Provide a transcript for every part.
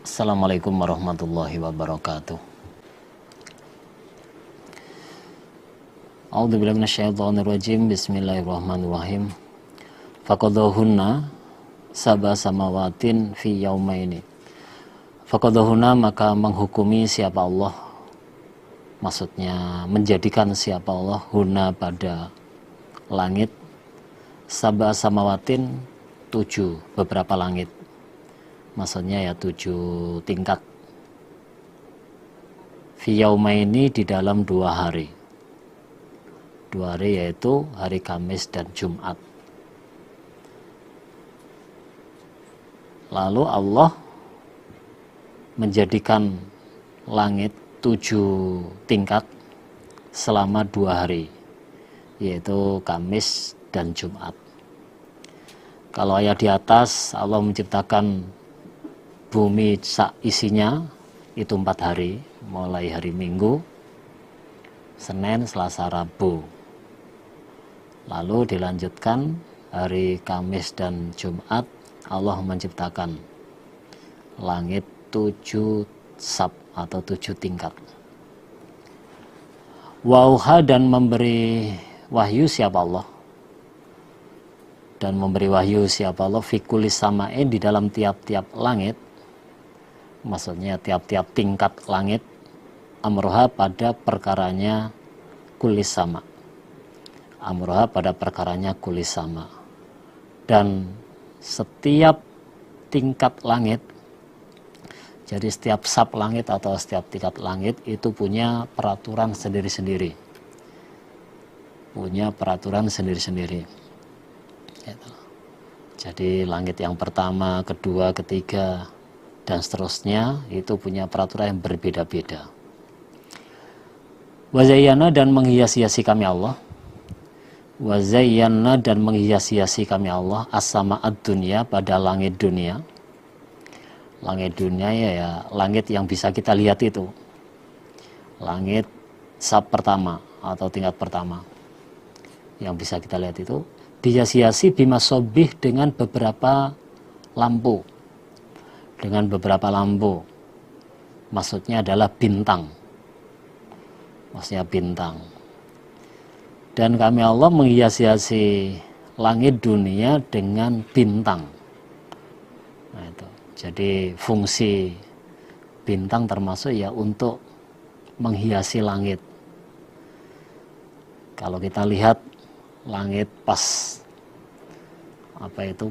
Assalamualaikum warahmatullahi wabarakatuh. A'udzubillahi minasyaitonirrajim. Bismillahirrahmanirrahim. Faqadahunna sab'a samawatin fi yaumaini. Faqadahunna, maka menghukumi siapa Allah, maksudnya menjadikan siapa Allah, huna pada langit, sab'a samawatin, 7 beberapa langit, maksudnya ya 7 tingkat, fi yaumaini, di dalam 2 hari. 2 hari yaitu hari Kamis dan Jumat. Lalu Allah menjadikan langit 7 tingkat selama 2 hari, yaitu Kamis dan Jumat. Kalau ayat di atas, Allah menciptakan bumi isinya itu 4 hari, mulai hari Minggu, Senin, Selasa, Rabu. Lalu dilanjutkan hari Kamis dan Jumat, Allah menciptakan langit 7 sab atau 7 tingkat. Wauha, dan memberi wahyu siapa Allah, dan memberi wahyu siapa Allah, fikulis samain, di dalam tiap-tiap langit, maksudnya tiap-tiap tingkat langit, amroha, pada perkaranya kulis sama, amroha, pada perkaranya kulis sama. Dan setiap tingkat langit, jadi setiap sab langit atau setiap tingkat langit itu punya peraturan sendiri-sendiri, punya peraturan sendiri-sendiri. Jadi langit yang pertama, kedua, ketiga, dan seterusnya itu punya peraturan yang berbeda-beda. Wazayyana, dan menghias-hiasi kami Allah, wazayyana, dan menghias-hiasi kami Allah, as-sama'ad dunya, pada langit dunia. Langit dunia ya langit yang bisa kita lihat itu, langit sab pertama atau tingkat pertama yang bisa kita lihat itu, dihias-hiasi bimasobih, dengan beberapa lampu, dengan beberapa lampu, maksudnya adalah bintang, maksudnya bintang. Dan kami Allah menghias-hiasi langit dunia dengan bintang. Nah, itu. Jadi fungsi bintang termasuk ya untuk menghiasi langit. Kalau kita lihat langit pas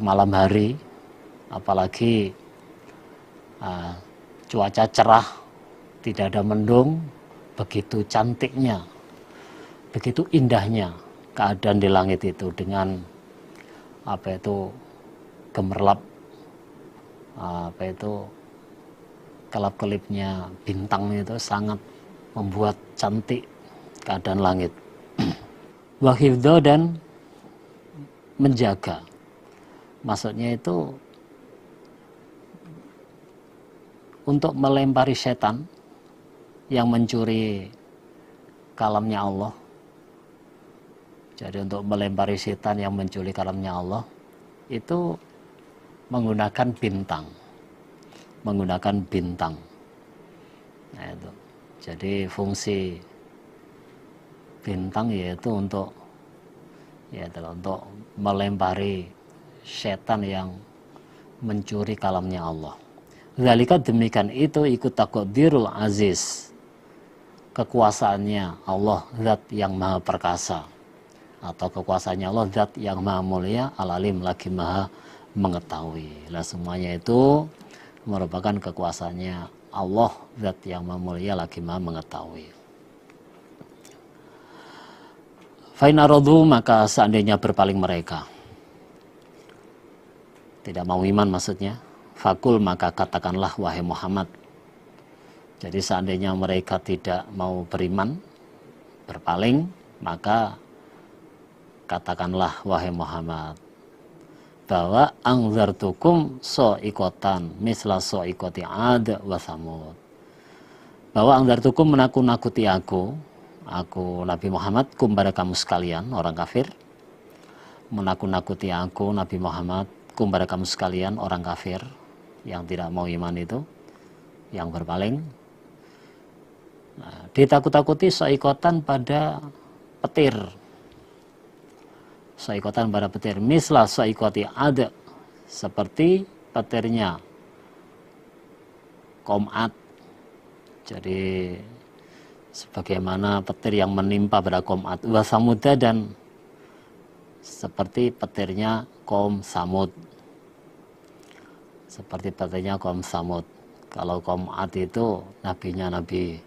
malam hari, apalagi cuaca cerah, tidak ada mendung, begitu cantiknya, begitu indahnya keadaan di langit itu, dengan gemerlap, kelap-kelipnya bintang itu sangat membuat cantik keadaan langit. Wahifdho, dan menjaga, maksudnya itu untuk melempari setan yang mencuri kalamnya Allah. Jadi untuk melempari setan yang mencuri kalamnya Allah itu menggunakan bintang, Nah, itu. Jadi fungsi bintang yaitu untuk melempari setan yang mencuri kalamnya Allah. Zalika, demikian itu, ikut taqdirul aziz, kekuasaannya Allah, zat yang maha perkasa, atau kekuasaannya Allah, zat yang maha mulia, al-alim, lagi maha mengetahui. Lah semuanya itu merupakan kekuasaannya Allah, zat yang maha mulia, lagi maha mengetahui. Fain aradu, maka seandainya berpaling mereka, tidak mau iman maksudnya, fakul, maka katakanlah wahai Muhammad. Jadi seandainya mereka tidak mau beriman, berpaling, maka katakanlah wahai Muhammad bahwa angzartukum so'ikotan misla so'ikoti ad wa samud, bahwa angzartukum, menakut-nakuti aku Nabi Muhammad, kum, pada kamu sekalian orang kafir, menakut-nakuti aku Nabi Muhammad, kum, pada kamu sekalian orang kafir yang tidak mau iman itu, yang berpaling. Nah, ditakut-takuti saikotan pada petir. Saikotan pada petir. Mislah saikoti ada, seperti petirnya kaum Ad. Jadi sebagaimana petir yang menimpa pada kaum Ad wa Samuda, dan seperti petirnya kaum Samud. Seperti petirnya kaum Samud. Kalau kaum Ad itu nabinya Nabi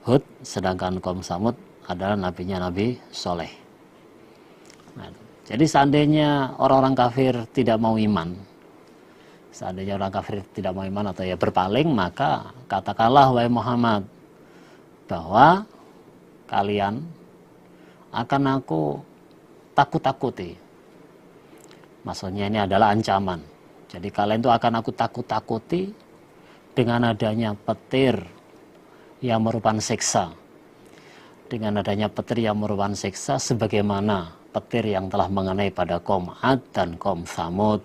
Hud, sedangkan kaum Samud adalah nabinya Nabi Soleh. Nah, jadi seandainya orang-orang kafir tidak mau iman, seandainya orang kafir tidak mau iman atau ya berpaling, maka katakanlah wahai Muhammad bahwa kalian akan aku takut-takuti. Maksudnya ini adalah ancaman. Jadi kalian itu akan aku takut-takuti dengan adanya petir yang merupakan siksa. Dengan adanya petir yang merupakan siksa, sebagaimana petir yang telah mengenai pada kaum Ad dan kaum Samud.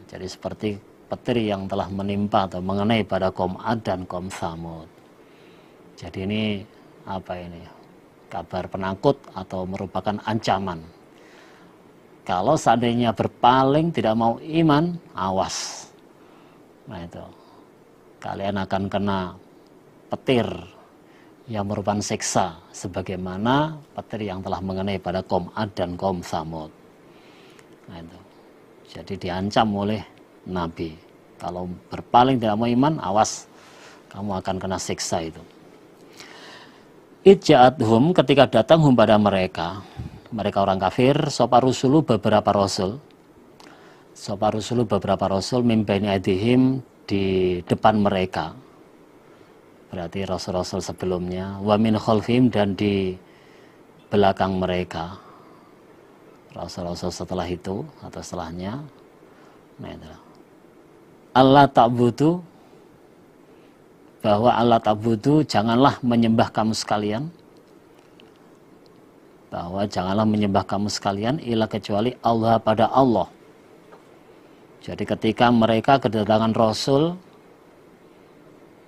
Jadi seperti petir yang telah menimpa atau mengenai pada kaum Ad dan kaum Samud. Jadi ini apa ini? Kabar penakut atau merupakan ancaman. Kalau seandainya berpaling tidak mau iman, awas. Nah itu, kalian akan kena petir yang merupakan siksa, sebagaimana petir yang telah mengenai pada kaum Ad dan kaum Samud. Nah itu. Jadi diancam oleh Nabi. Kalau berpaling tidak mau iman, awas, kamu akan kena siksa itu. Ija'athum, ketika datang hum pada mereka orang kafir, sopa rusulu beberapa rasul. Sopa rusulu beberapa rasul min baini aidihim, di depan mereka. Berarti rasul-rasul sebelumnya, wa min khalfihim, dan di belakang mereka. Rasul-rasul setelah itu atau setelahnya. Nah, itu. Allah ta'budu, bahwa Allah ta'budu, janganlah menyembah kamu sekalian. Bahwa janganlah menyembah kamu sekalian illa kecuali Allah, pada Allah. Jadi ketika mereka kedatangan Rasul,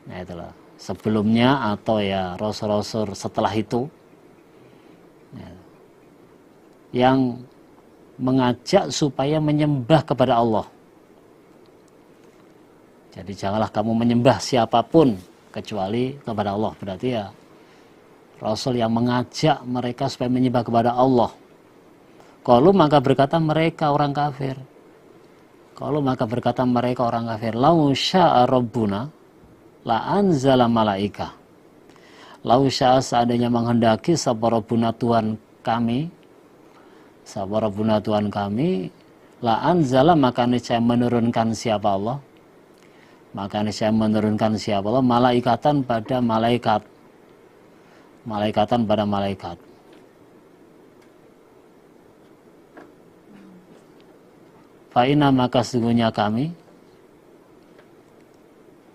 nah itulah, sebelumnya atau ya Rasul-Rasul setelah itu, ya, yang mengajak supaya menyembah kepada Allah. Jadi janganlah kamu menyembah siapapun kecuali kepada Allah. Berarti ya Rasul yang mengajak mereka supaya menyembah kepada Allah. Qalu, maka berkata mereka orang kafir. Qalu, maka berkata mereka orang kafir, lau sya'a rabbuna la anzala malaika. Lau sya'a, seandainya menghendaki, sapa rabbuna Tuhan kami, sapa rabbuna Tuhan kami, la anzala, maka niscaya menurunkan siapa Allah. Maka niscaya menurunkan siapa Allah, malaikatan pada malaikat. Malaikatan pada malaikat. Fa'ina, maka sesungguhnya kami,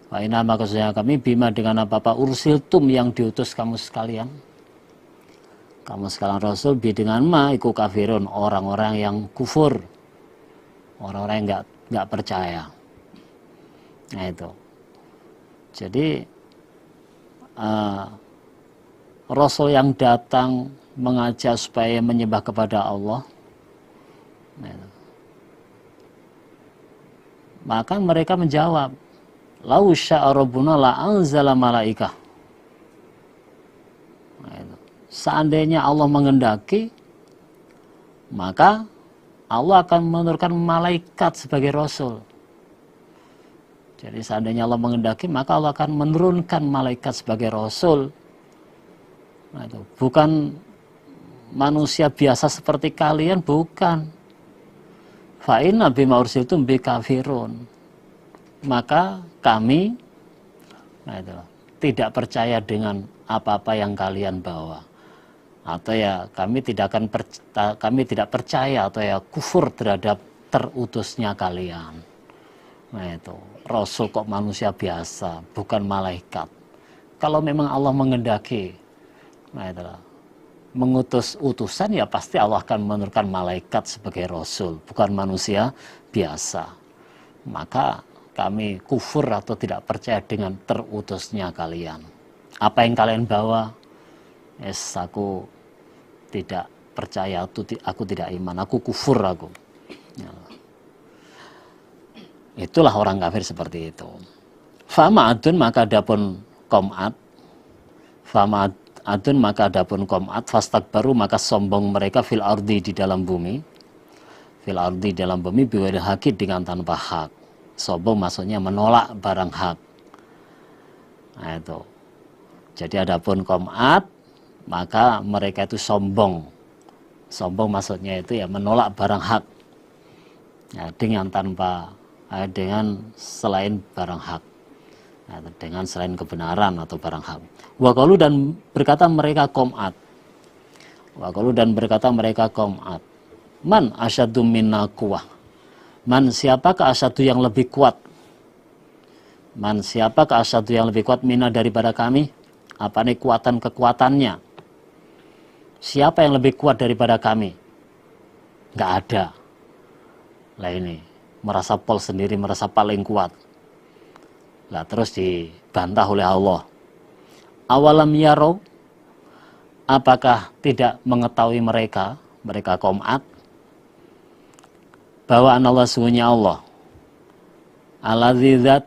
fa'ina, maka sesungguhnya kami, bima, dengan apa-apa ursiltum, yang diutus kamu sekalian. Kamu sekalian Rasul, bi, dengan ma, iku kafirun, orang-orang yang kufur, orang-orang yang enggak percaya. Nah itu. Jadi Rasul yang datang mengajak supaya menyembah kepada Allah, nah itu, maka mereka menjawab, lau sya'a rabbuna la anzala malaikah. Nah itu. Seandainya Allah mengendaki, maka Allah akan menurunkan malaikat sebagai Rasul. Jadi seandainya Allah mengendaki, maka Allah akan menurunkan malaikat sebagai Rasul. Nah, itu bukan manusia biasa seperti kalian, bukan. Fa'inna bima ursiltum bi kafirun. Maka kami, nah itu, tidak percaya dengan apa-apa yang kalian bawa. Atau ya kami tidak percaya atau ya kufur terhadap terutusnya kalian. Nah itu, Rasul kok manusia biasa, bukan malaikat. Kalau memang Allah mengendaki, nah itulah, mengutus utusan, ya pasti Allah akan menurunkan malaikat sebagai Rasul, bukan manusia biasa. maka kami kufur atau tidak percaya dengan terutusnya kalian. Apa yang kalian bawa, aku tidak percaya, aku tidak iman, aku kufur aku. Ya. Itulah orang kafir seperti itu. Fama adun maka adapun kaum Ad, fama adun maka adapun kaum Ad, fastakbaru maka sombong mereka fil ardi di dalam bumi, fil ardi dalam bumi biwiril haqi dengan tanpa hak. Sombong maksudnya menolak barang hak. Nah itu. Jadi adapun kaum Ad maka mereka itu sombong. Sombong maksudnya itu ya menolak barang hak. Ya, dengan selain barang hak. Nah, dengan selain kebenaran atau barang hak. Wa qalu dan berkata mereka kaum Ad. Wa qalu dan berkata mereka kaum Ad. Man asyaddu minna quwwah. Man siapakah asyaddu yang lebih kuat? Man siapakah asyaddu yang lebih kuat minna daripada kami? Apa nih kekuatannya? Siapa yang lebih kuat daripada kami? Nggak ada. Lah ini merasa pol sendiri, merasa paling kuat. Lah terus dibantah oleh Allah. Awalam yaro, apakah tidak mengetahui mereka kaum Ad, bahwa Allah sesungguhnya Allah Al-Zat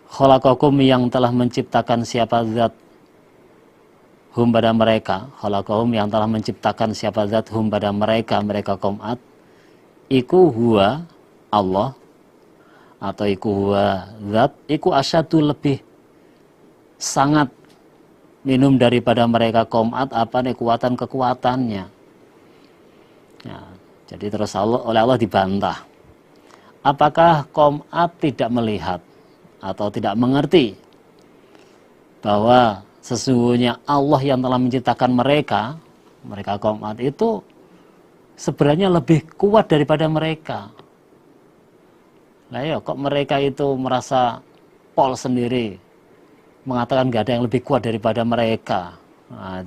khalaqakum yang telah menciptakan siapa zat hum pada mereka, khalaqahum yang telah menciptakan siapa zat hum pada mereka kaum Ad, iku huwa Allah, atau iku huwa zat, iku asyadu lebih sangat minum daripada mereka kaum Ad apa nih kekuatannya. Ya, jadi terus oleh Allah dibantah. Apakah kaum Ad tidak melihat atau tidak mengerti bahwa sesungguhnya Allah yang telah menciptakan mereka kaum Ad itu sebenarnya lebih kuat daripada mereka. Nah ya, kok mereka itu merasa pol sendiri, mengatakan gak ada yang lebih kuat daripada mereka. Nah,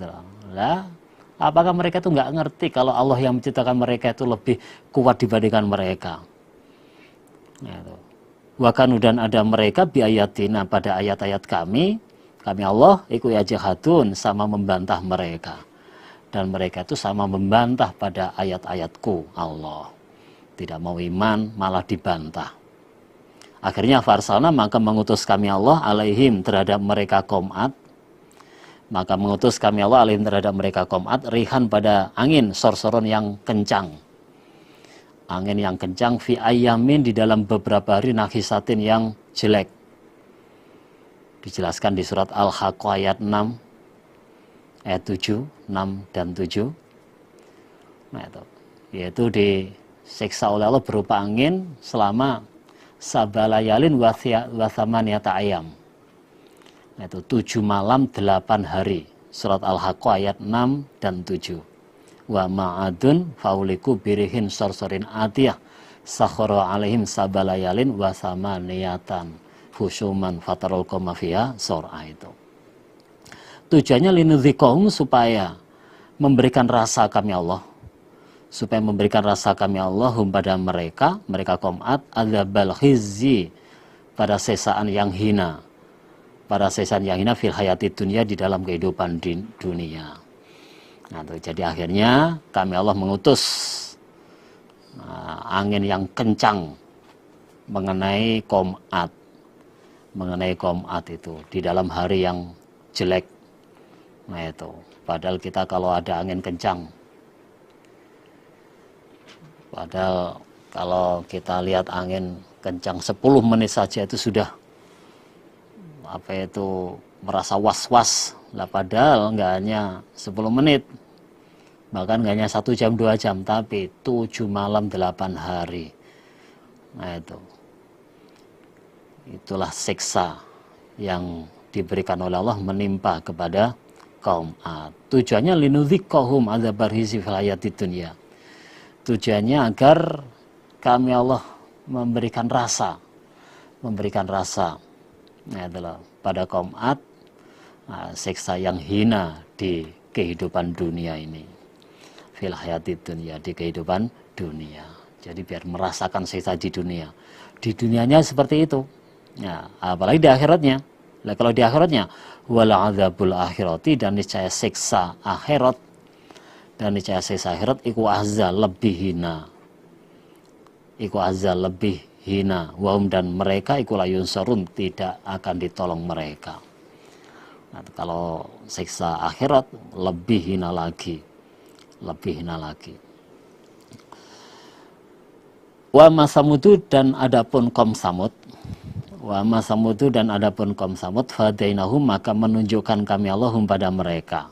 lah, apakah mereka itu nggak ngerti kalau Allah yang menciptakan mereka itu lebih kuat dibandingkan mereka? Nah, Wakanu dan ada mereka biayatina pada ayat-ayat kami Allah iku yajhadun sama membantah mereka. Dan mereka itu sama membantah pada ayat-ayatku Allah. Tidak mau iman, malah dibantah. Akhirnya farsalna maka mengutus kami Allah alaihim terhadap mereka kaum Ad. Maka mengutus kami Allah alaihim terhadap mereka kaum Ad rihan pada angin sorsoron yang kencang. Angin yang kencang fi ayamin di dalam beberapa hari nahisatin yang jelek. Dijelaskan di surat Al-Haqqah ayat 6. Ayat 7, 6 dan 7. Nah, yaitu disiksa oleh Allah berupa angin selama sabalayalin wathamaniyata ayam. Itu 7 malam 8 hari. Surat Al-Haqqah ayat 6 dan 7. Wa ma'adun fauliku birihin sorsorin atiyah sakhara alaihim sabalayalin wathamaniyatan husuman fatarul qomafiyah surah itu. Tujuannya linudzikahum supaya memberikan rasa kami Allah. Supaya memberikan rasa kami Allah pada mereka kaum Ad adzabal khizyi pada sesaan yang hina. Pada sesaan yang hina fil hayati dunia di dalam kehidupan dunia. Nah, jadi akhirnya kami Allah mengutus angin yang kencang mengenai kaum Ad. Mengenai kaum Ad itu di dalam hari yang jelek. Nah itu, padahal kita kalau ada angin kencang, padahal kalau kita lihat angin kencang 10 menit saja itu sudah merasa was-was lah, padahal nggak hanya 10 menit, bahkan nggak hanya 1 jam 2 jam, tapi 7 malam 8 hari. Nah itulah siksa yang diberikan oleh Allah menimpa kepada kaum Ad. Tujuannya linudzikahum adzabar khizi fil hayatid dunya. Tujuannya agar kami Allah memberikan rasa adalah pada kaum Ad siksa yang hina di kehidupan dunia ini. Fil hayatid dunya, di kehidupan dunia. Jadi biar merasakan siksa di dunia. Di dunianya seperti itu. Ya, apalagi di akhiratnya. Nah, kalau di akhiratnya wala adzabul akhirati, dan niscaya siksa akhirat, dan niscaya siksa akhirat iku azza lebih hina. Iku azza lebih hina. Wahum, dan mereka iku la yunsarun, tidak akan ditolong mereka. Nah, kalau siksa akhirat lebih hina lagi. Lebih hina lagi. Wa masamudu, dan adapun kaum Samud. Wa masamudu, dan adapun kaum Samud, fadainahum, maka menunjukkan kami Allahum pada mereka.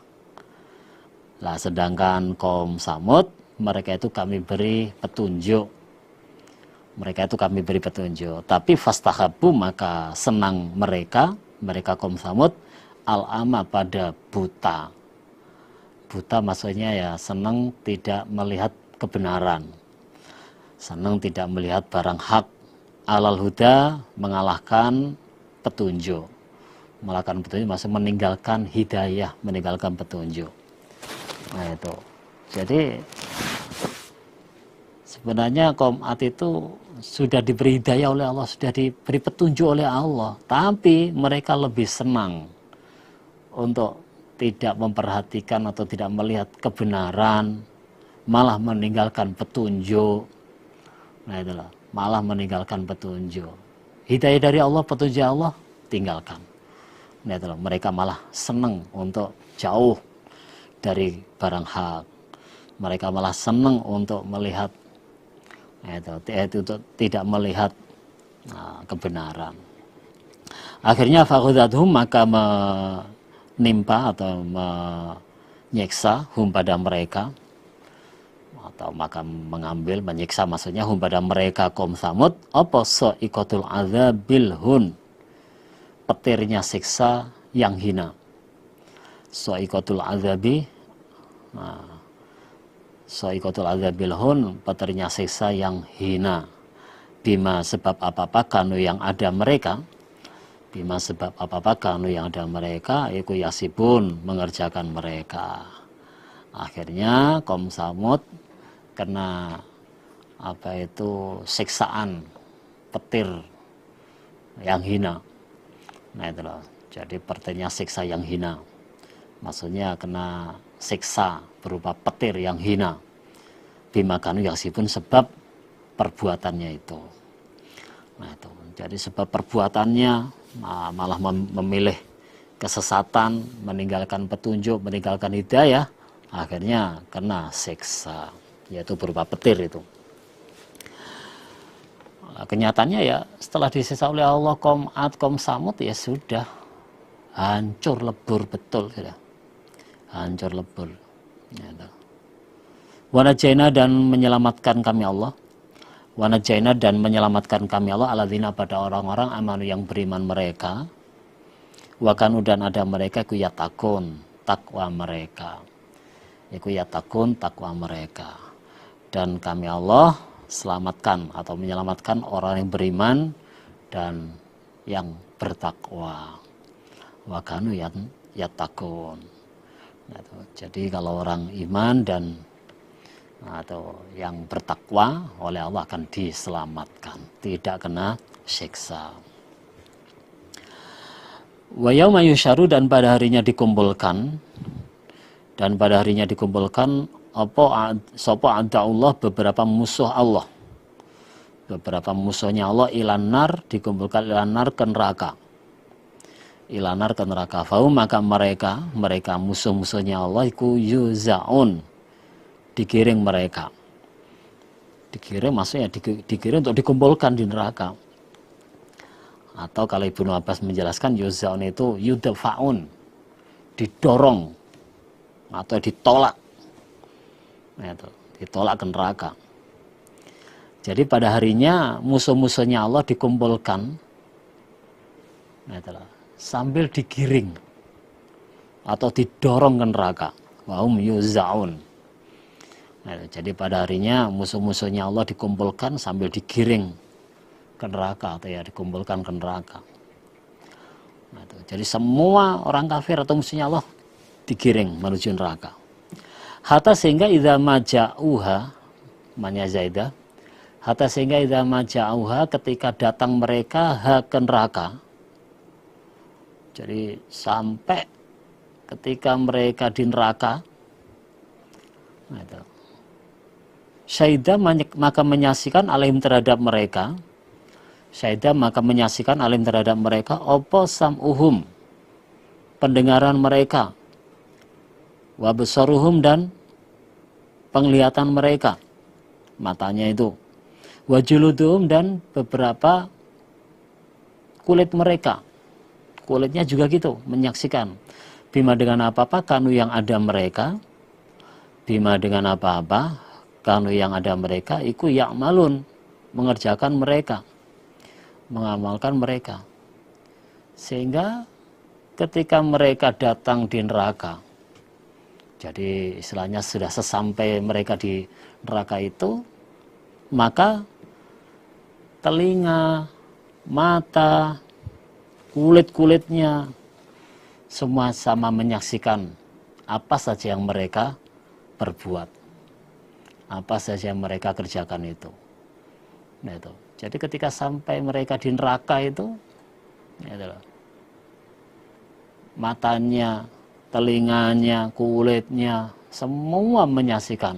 Lah sedangkan kaum Samud, mereka itu kami beri petunjuk. Mereka itu kami beri petunjuk. Tapi fastahabu, maka senang mereka kaum Samud, al-ama, pada buta. Buta maksudnya ya senang tidak melihat kebenaran. Senang tidak melihat barang hak. Alal huda, mengalahkan petunjuk. Mengalahkan petunjuk maksudnya meninggalkan hidayah, meninggalkan petunjuk. Nah itu. Jadi sebenarnya kaum Ad itu sudah diberi hidayah oleh Allah, sudah diberi petunjuk oleh Allah, tapi mereka lebih senang untuk tidak memperhatikan atau tidak melihat kebenaran, malah meninggalkan petunjuk. Nah itulah, malah meninggalkan petunjuk. Hidayah dari Allah, petunjuk Allah, tinggalkan. Nah itulah, mereka malah senang untuk jauh dari barang hak. Mereka malah senang untuk melihat, itu tidak melihat kebenaran. Akhirnya fakhudhathum, maka menimpa atau menyiksa hum pada mereka, atau maka mengambil, menyiksa maksudnya hum pada mereka kaum Samud, apa sa'iqatul adzabil hun, petirnya siksa yang hina. Sa'iqatul adzabi, sa'iqatul adzabil hun, petirnya siksa yang hina. Bima, sebab apa-apa kanu yang ada mereka, bima, sebab apa-apa kanu yang ada mereka, iku yasibun, mengerjakan mereka. Akhirnya kaum Samud kena siksaan petir yang hina. Nah itulah, jadi petirnya siksa yang hina, maksudnya kena siksa berupa petir yang hina. Bima kanu yasibun, sebab perbuatannya itu. Nah itu, jadi sebab perbuatannya malah memilih kesesatan, meninggalkan petunjuk, meninggalkan hidayah, akhirnya kena siksa, yaitu berupa petir itu. Kenyataannya ya setelah disiksa oleh Allah kaum Ad, kaum Samud, ya sudah hancur lebur betul, sudah hancur lebur. Wa najaina, dan menyelamatkan kami Allah. Wa najaina, dan menyelamatkan kami Allah alladzina, pada orang-orang amanu yang beriman mereka. Wa kanu, dan ada mereka iku yatakun, takwa mereka. Iku yatakun, takwa mereka. Dan kami Allah selamatkan atau menyelamatkan orang yang beriman dan yang bertakwa. Wa kanu yatakun. Nah, jadi kalau orang iman dan atau yang bertakwa oleh Allah akan diselamatkan, tidak kena siksa. Wa yauma yusyaru, dan pada harinya dikumpulkan, sapa Allah, beberapa musuh Allah, beberapa musuhnya Allah, ilanar, dikumpulkan ilanar, ke neraka. Ilanar, ke neraka. Fahum, maka mereka musuh-musuhnya Allah iku yuzaun, digiring mereka. Digiring maksudnya digiring untuk dikumpulkan di neraka. Atau kalau Ibnu Abbas menjelaskan, yuzaun itu yudfaun, didorong atau ditolak. Nah, itu ditolak ke neraka. Jadi pada harinya musuh-musuhnya Allah dikumpulkan, nah, itulah, sambil digiring atau didorong ke neraka. Wahum yuzaun. Nah, jadi pada harinya musuh-musuhnya Allah dikumpulkan sambil digiring ke neraka, atau ya dikumpulkan ke neraka. Nah, itu. Jadi semua orang kafir atau musuhnya Allah digiring menuju neraka. Hatta sehingga idza maja'uha, manya zaidah, hatta sehingga idza maja'uha ketika datang mereka ke neraka. Jadi sampai ketika mereka di neraka, nah itu, syaidah maka menyaksikan alaihim terhadap mereka, syaidah maka menyaksikan alaihim terhadap mereka opo sam'uhum, pendengaran mereka, wa basaruhum dan penglihatan mereka, matanya itu, wa juluduhum dan beberapa kulit mereka, kulitnya juga gitu menyaksikan, bima dengan apa-apa kanu yang ada mereka, bima dengan apa-apa kanu yang ada mereka iku ya'malun, mengerjakan mereka, mengamalkan mereka, sehingga ketika mereka datang di neraka, jadi istilahnya sudah sesampai mereka di neraka itu, maka telinga, mata, kulit-kulitnya semua sama menyaksikan apa saja yang mereka perbuat, apa saja yang mereka kerjakan itu. Nah, itu. Jadi ketika sampai mereka di neraka itu, itu matanya, telinganya, kulitnya, semua menyaksikan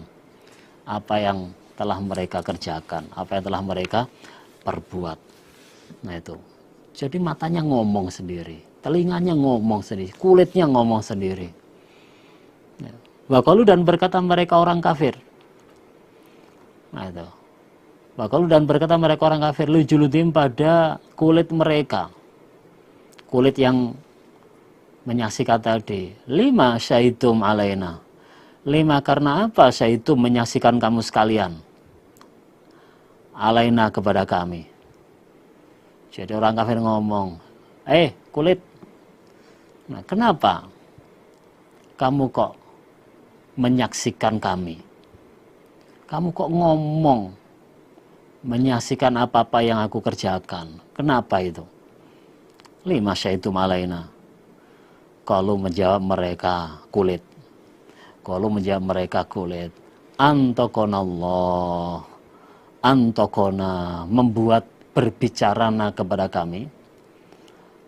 apa yang telah mereka kerjakan, apa yang telah mereka perbuat. Nah itu. Jadi matanya ngomong sendiri, telinganya ngomong sendiri, kulitnya ngomong sendiri. Waqalu dan berkata mereka orang kafir. Nah itu. Waqalu dan berkata mereka orang kafir li juludim pada kulit mereka. Kulit yang menyaksikan tadi, lima syahidum alaina, lima karena apa syahidum menyaksikan kamu sekalian, alaina kepada kami. Jadi orang kafir ngomong, kulit, nah kenapa kamu kok menyaksikan kami, kamu kok ngomong menyaksikan apa-apa yang aku kerjakan, kenapa itu? Lima syahidum alaina. Kalau menjawab mereka kulit, kalau menjawab mereka kulit, antokonallah, antokona, membuat berbicarana kepada kami,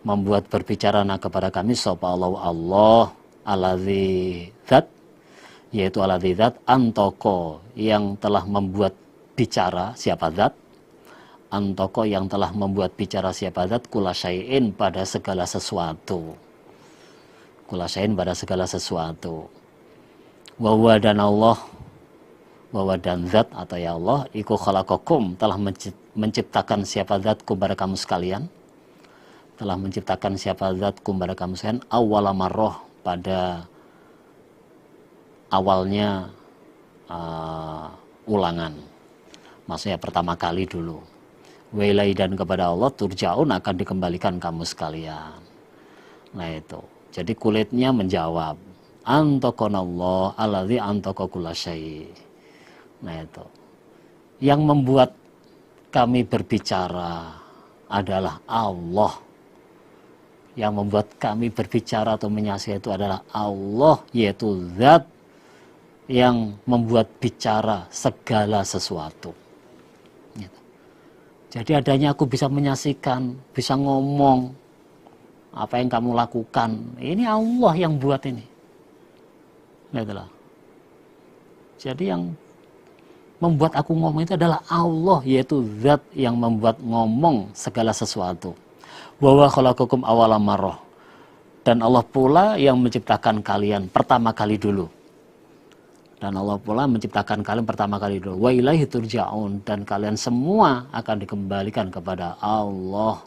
membuat berbicarana kepada kami sapa Allah aladzi zat, yaitu aladzi zat antoko yang telah membuat bicara siapa zat, antoko yang telah membuat bicara siapa zat, kula syai'in pada segala sesuatu, kulasain pada segala sesuatu. Wawa dan Allah, wawa dan zat atau ya Allah, iku khalaqakum telah menciptakan siapa zatkum pada kamu sekalian, telah menciptakan siapa zatkum pada kamu sekalian, awwala marrah pada awalnya ulangan, maksudnya pertama kali dulu. Wailai dan kepada Allah turja'un akan dikembalikan kamu sekalian. Nah itu. Jadi kulitnya menjawab, antokonallah alladzi antoko kulla syai'. Nah itu. Yang membuat kami berbicara adalah Allah. Yang membuat kami berbicara atau menyaksikan itu adalah Allah, yaitu zat yang membuat bicara segala sesuatu. Gitu. Jadi adanya aku bisa menyaksikan, bisa ngomong apa yang kamu lakukan, ini Allah yang buat ini. Itulah. Jadi yang membuat aku ngomong itu adalah Allah, yaitu zat yang membuat ngomong segala sesuatu. Wa huwa khalaqakum awwala marrah, dan Allah pula yang menciptakan kalian pertama kali dulu. Dan Allah pula menciptakan kalian pertama kali dulu. Wa ilaihi turja'un, dan kalian semua akan dikembalikan kepada Allah.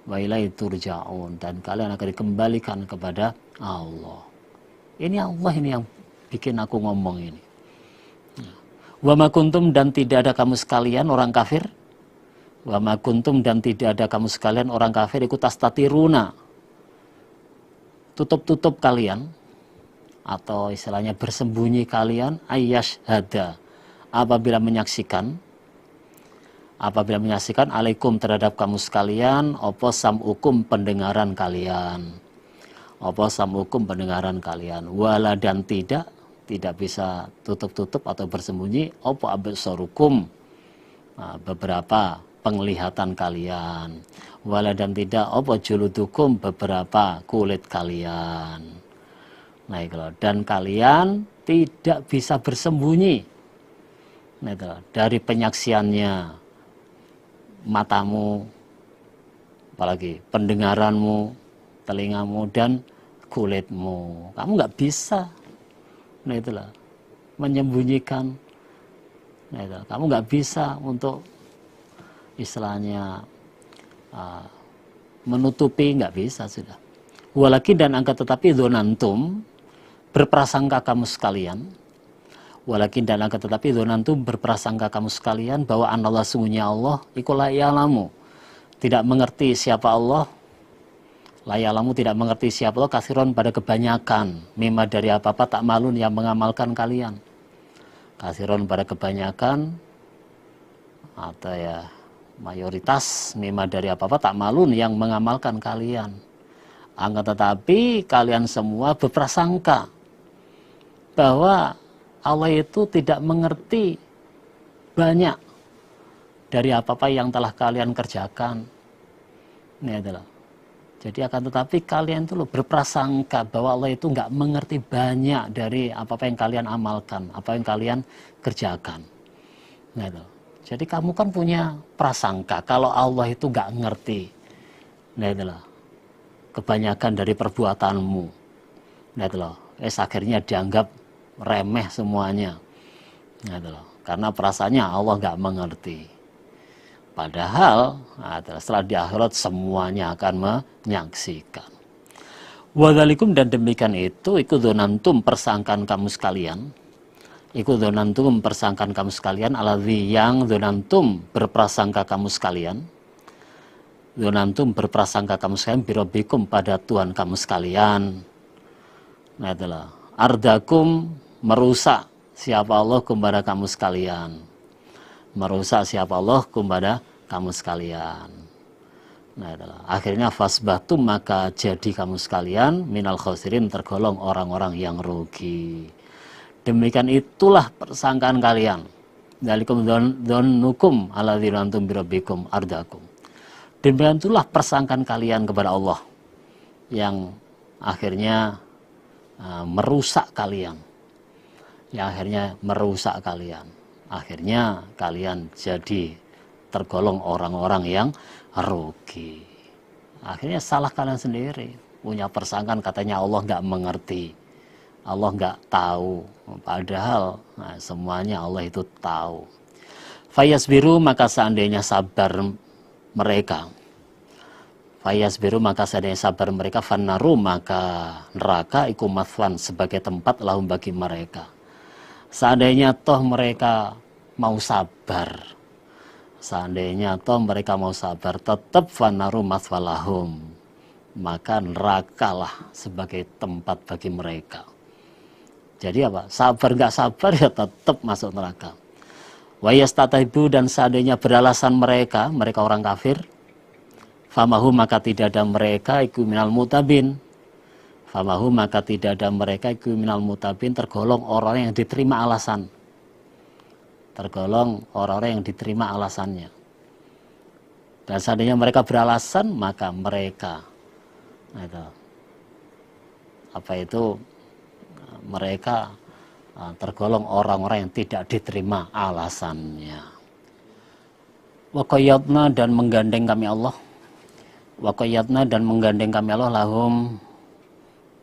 Wa ilaihi turja'un, dan kalian akan dikembalikan kepada Allah. Ini Allah ini yang bikin aku ngomong ini. Wa ma kuntum, dan tidak ada kamu sekalian orang kafir. Wa ma kuntum, dan tidak ada kamu sekalian orang kafir ikut tastatiruna, tutup-tutup kalian atau istilahnya bersembunyi kalian, ayyashhada, apabila menyaksikan alaikum terhadap kamu sekalian, opo sam'ukum pendengaran kalian, opo sam'ukum pendengaran kalian, wala dan tidak bisa tutup-tutup atau bersembunyi, opo absarukum beberapa penglihatan kalian, wala dan tidak apa juludukum beberapa kulit kalian. Nah itu loh. Dan kalian tidak bisa bersembunyi, nah itu loh, dari penyaksiannya matamu, apalagi pendengaranmu, telingamu, dan kulitmu. Kamu nggak bisa, nah itulah, menyembunyikan. Nah, itu. Kamu nggak bisa untuk istilahnya menutupi, nggak bisa sudah. Walakin dan angka tetapi dzonantum, berprasangka kamu sekalian. Walakin dan angka tetapi dzonantum, berprasangka kamu sekalian bahwa anallah sungguhnya Allah iku la ya'lamu, tidak mengerti siapa Allah. La ya'lamu, tidak mengerti siapa Allah, kasiron pada kebanyakan, mimma dari apa-apa tak malun yang mengamalkan kalian. Kasiron pada kebanyakan, atau ya mayoritas, mimma dari apa-apa tak malun yang mengamalkan kalian. Angka tetapi kalian semua berprasangka bahwa Allah itu tidak mengerti banyak dari apa-apa yang telah kalian kerjakan. Ini adalah. Jadi akan tetapi kalian itu berprasangka bahwa Allah itu nggak mengerti banyak dari apa-apa yang kalian amalkan, apa yang kalian kerjakan. Nah itu. Jadi kamu kan punya prasangka kalau Allah itu nggak ngerti. Nah itulah kebanyakan dari perbuatanmu. Nah itulah. Akhirnya dianggap remeh semuanya. Nah itulah. Karena perasaannya Allah nggak mengerti. Padahal setelah di akhirat semuanya akan menyaksikan. Wadhalikum, dan demikian itu, ikut dzonantum, persangkaan kamu sekalian. Ikut dzonantum, persangkaan kamu sekalian, aladzi yang dzonantum, berprasangka kamu sekalian. Dzonantum, berprasangka kamu sekalian, birabbikum, pada Tuhan kamu sekalian. Nah itulah. Ardakum, merusak siapa Allah kepada kamu sekalian. Merusak siapa Allah kepada kamu sekalian. Nah itulah. Akhirnya fasbahtum, maka jadi kamu sekalian minal khosirin, tergolong orang-orang yang rugi. Demikian itulah persangkaan kalian. Dalikum dzonukum alladzi antum birabbikum ardakum. Demikian itulah persangkaan kalian kepada Allah yang akhirnya merusak kalian. Yang akhirnya merusak kalian. Akhirnya kalian jadi tergolong orang-orang yang rugi. Akhirnya salah kalian sendiri. Punya persangkaan katanya Allah nggak mengerti, Allah nggak tahu. Padahal semuanya Allah itu tahu. Fayasbiru, maka seandainya sabar mereka. Fayasbiru, maka seandainya sabar mereka. Fannaru, maka neraka iku mathwan, sebagai tempat lahum bagi mereka. Seandainya toh mereka mau sabar, seandainya toh mereka mau sabar, tetap fanaru maswalahum, maka nerakalah sebagai tempat bagi mereka. Jadi apa? Sabar nggak sabar ya tetap masuk neraka. Wa yastataibu, dan seandainya beralasan mereka orang kafir, famahu, maka tidak ada mereka iku minal mutabin. Famahu, maka tidak ada mereka iku minal mutabin, tergolong orang yang diterima alasan. Tergolong orang-orang yang diterima alasannya. Dan seandainya mereka beralasan, maka mereka mereka tergolong orang-orang yang tidak diterima alasannya. Wa qayyadna, dan menggandeng kami Allah. Wa qayyadna, dan menggandeng kami Allah lahum,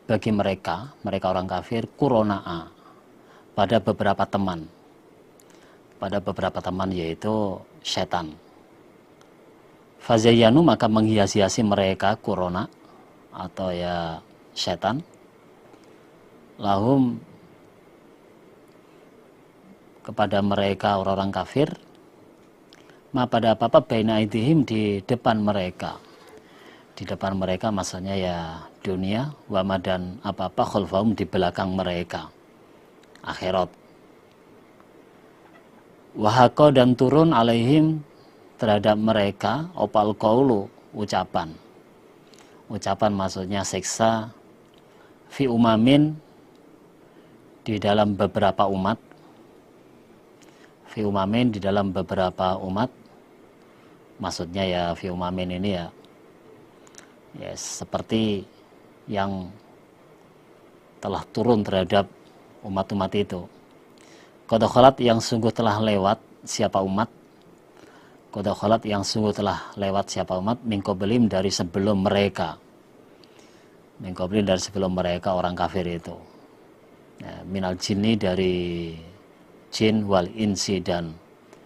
bagi mereka orang kafir, kurona'a, pada beberapa teman. Pada beberapa teman, yaitu setan. Fazayyanu, maka menghias-hiasi mereka kurona, atau ya setan, lahum, kepada mereka orang-orang kafir, ma pada apa-apa baina aidihim, di depan mereka. Di depan mereka maksudnya ya dunia, wama, dan apa-apa khalfahum, di belakang mereka, akhirat. Wahako, dan turun alaihim, terhadap mereka, opal qaulu, ucapan. Ucapan maksudnya siksa, fi umamin, di dalam beberapa umat, fi umamin di dalam beberapa umat, maksudnya ya fi umamin ini ya seperti yang telah turun terhadap umat-umat itu. Qad khalat yang sungguh telah lewat siapa umat, qad khalat yang sungguh telah lewat siapa umat min qablihim dari sebelum mereka. Min qablihim dari sebelum mereka orang kafir itu. Ya, minal jinni dari jin wal insi dan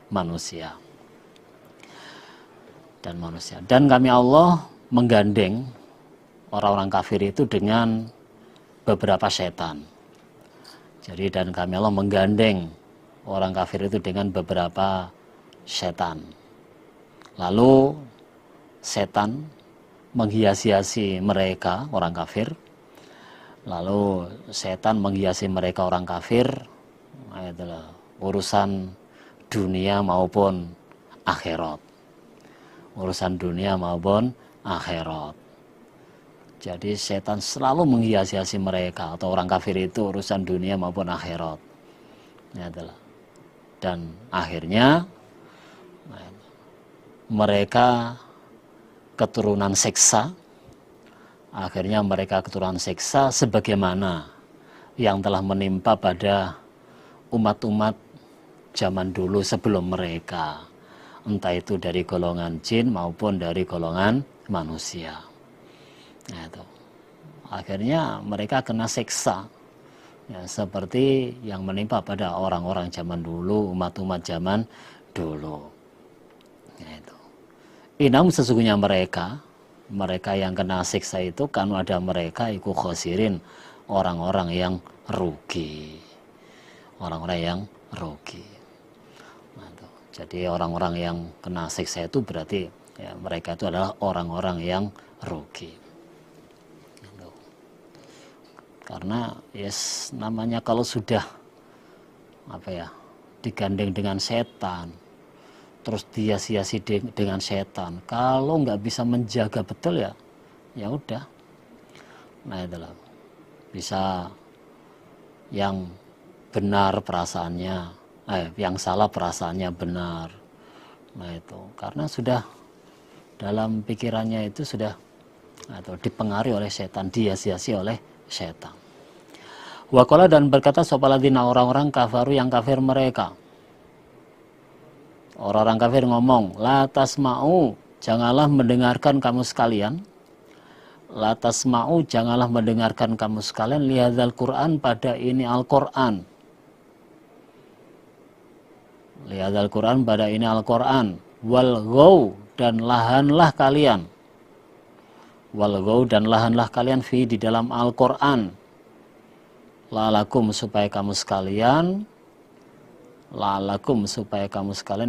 manusia. Dan kami Allah menggandeng orang-orang kafir itu dengan beberapa setan. Jadi dan kami Allah menggandeng orang kafir itu dengan beberapa setan. Lalu setan menghiasi-hiasi mereka orang kafir. Lalu setan menghiasi mereka orang kafir adalah urusan dunia maupun akhirat. Urusan dunia maupun akhirat. Jadi setan selalu menghiasi-hiasi mereka atau orang kafir itu urusan dunia maupun akhirat. Ini adalah. Dan akhirnya mereka keturunan siksa. Akhirnya mereka keturunan siksa sebagaimana yang telah menimpa pada umat-umat zaman dulu sebelum mereka. Entah itu dari golongan jin maupun dari golongan manusia. Nah, itu. Akhirnya mereka kena siksa ya, seperti yang menimpa pada orang-orang zaman dulu, umat-umat zaman dulu. Nah, itu. Inam sesungguhnya mereka yang kena siksa itu kan ada mereka iku khosirin, orang-orang yang rugi. Orang-orang yang rugi. Nah, itu. Jadi orang-orang yang kena siksa itu berarti ya, mereka itu adalah orang-orang yang rugi. Karena yes, namanya kalau sudah digandeng dengan setan, terus dihiasi-hiasi dengan setan, kalau nggak bisa menjaga betul ya udah. Nah itulah, bisa yang benar perasaannya, yang salah perasaannya benar. Nah itu karena sudah dalam pikirannya itu sudah atau dipengaruhi oleh setan, dihiasi-hiasi oleh setan. Waqala dan berkata sopaladina orang-orang kafaru yang kafir mereka. Orang-orang kafir ngomong, la tasma'u, janganlah mendengarkan kamu sekalian. La tasma'u, janganlah mendengarkan kamu sekalian lihadzal Qur'an pada ini Al-Qur'an. Lihadzal Qur'an pada ini Al-Qur'an. Wal ghaw, dan lahanlah kalian. Wal ghaw, dan lahanlah kalian fi di dalam Al-Qur'an. La'alakum supaya kamu sekalian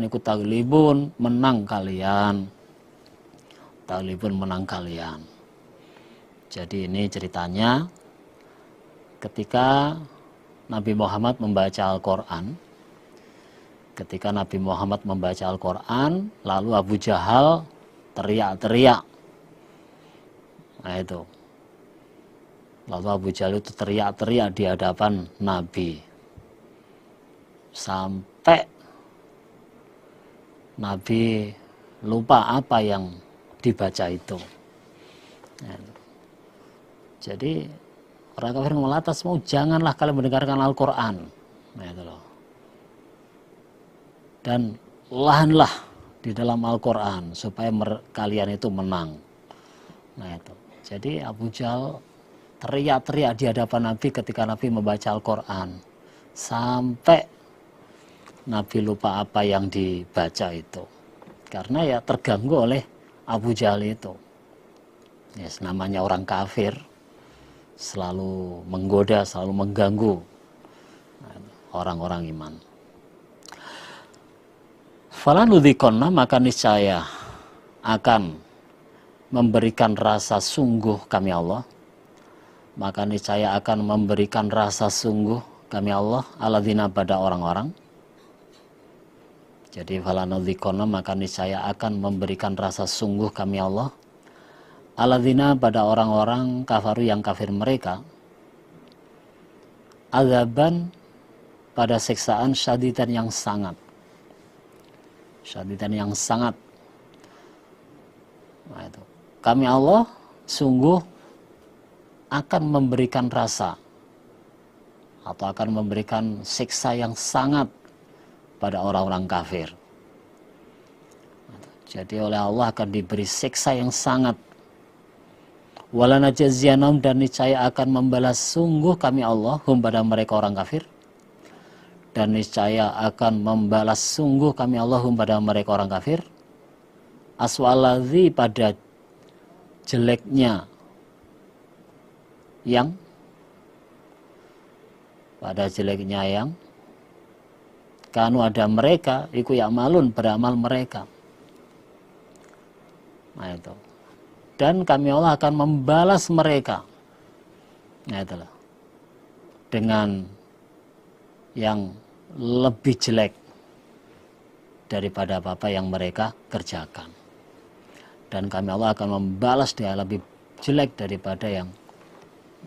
ikut taglibun, menang kalian. Taglibun, menang kalian. Jadi ini ceritanya ketika Nabi Muhammad membaca Al-Qur'an. Ketika Nabi Muhammad membaca Al-Qur'an, lalu Abu Jahal teriak-teriak. Nah itu. Lalu Abu Jahal itu teriak-teriak di hadapan Nabi. Sampai Nabi lupa apa yang dibaca itu. Nah, jadi orang kafir ngomong atas mau janganlah kalian mendengarkan Al-Qur'an. Nah, itu loh. Dan lahanlah di dalam Al-Qur'an supaya kalian itu menang. Nah itu. Jadi Abu Jahal teriak-teriak di hadapan Nabi ketika Nabi membaca Al-Qur'an. Sampai Nabi lupa apa yang dibaca itu. Karena ya terganggu oleh Abu Jahal itu. Yes, namanya orang kafir selalu menggoda, selalu mengganggu orang-orang iman. Falanudhikonna, maka niscaya akan memberikan rasa sungguh kami Allah. Maka niscaya akan memberikan rasa sungguh kami Allah alladzina pada orang-orang. Jadi falanudhikonna, maka niscaya akan memberikan rasa sungguh kami Allah alladzina pada orang-orang kafaru yang kafir mereka, azaban pada siksaan syadidan yang sangat. syadidan yang sangat. Nah, itu. Kami Allah sungguh akan memberikan rasa atau akan memberikan siksa yang sangat pada orang-orang kafir. Jadi oleh Allah akan diberi siksa yang sangat. Walanajziyanahum, dan niscaya akan membalas sungguh kami Allah hum pada mereka orang kafir, dan niscaya akan membalas sungguh kami Allah hum pada mereka orang kafir, aswaladzi, pada jeleknya yang, pada jeleknya yang kanu ada mereka iku ya'malun, beramal mereka. Nah itu. Dan kami Allah akan membalas mereka, nah itulah, dengan yang lebih jelek daripada apa yang mereka kerjakan. Dan kami Allah akan membalas dia lebih jelek daripada yang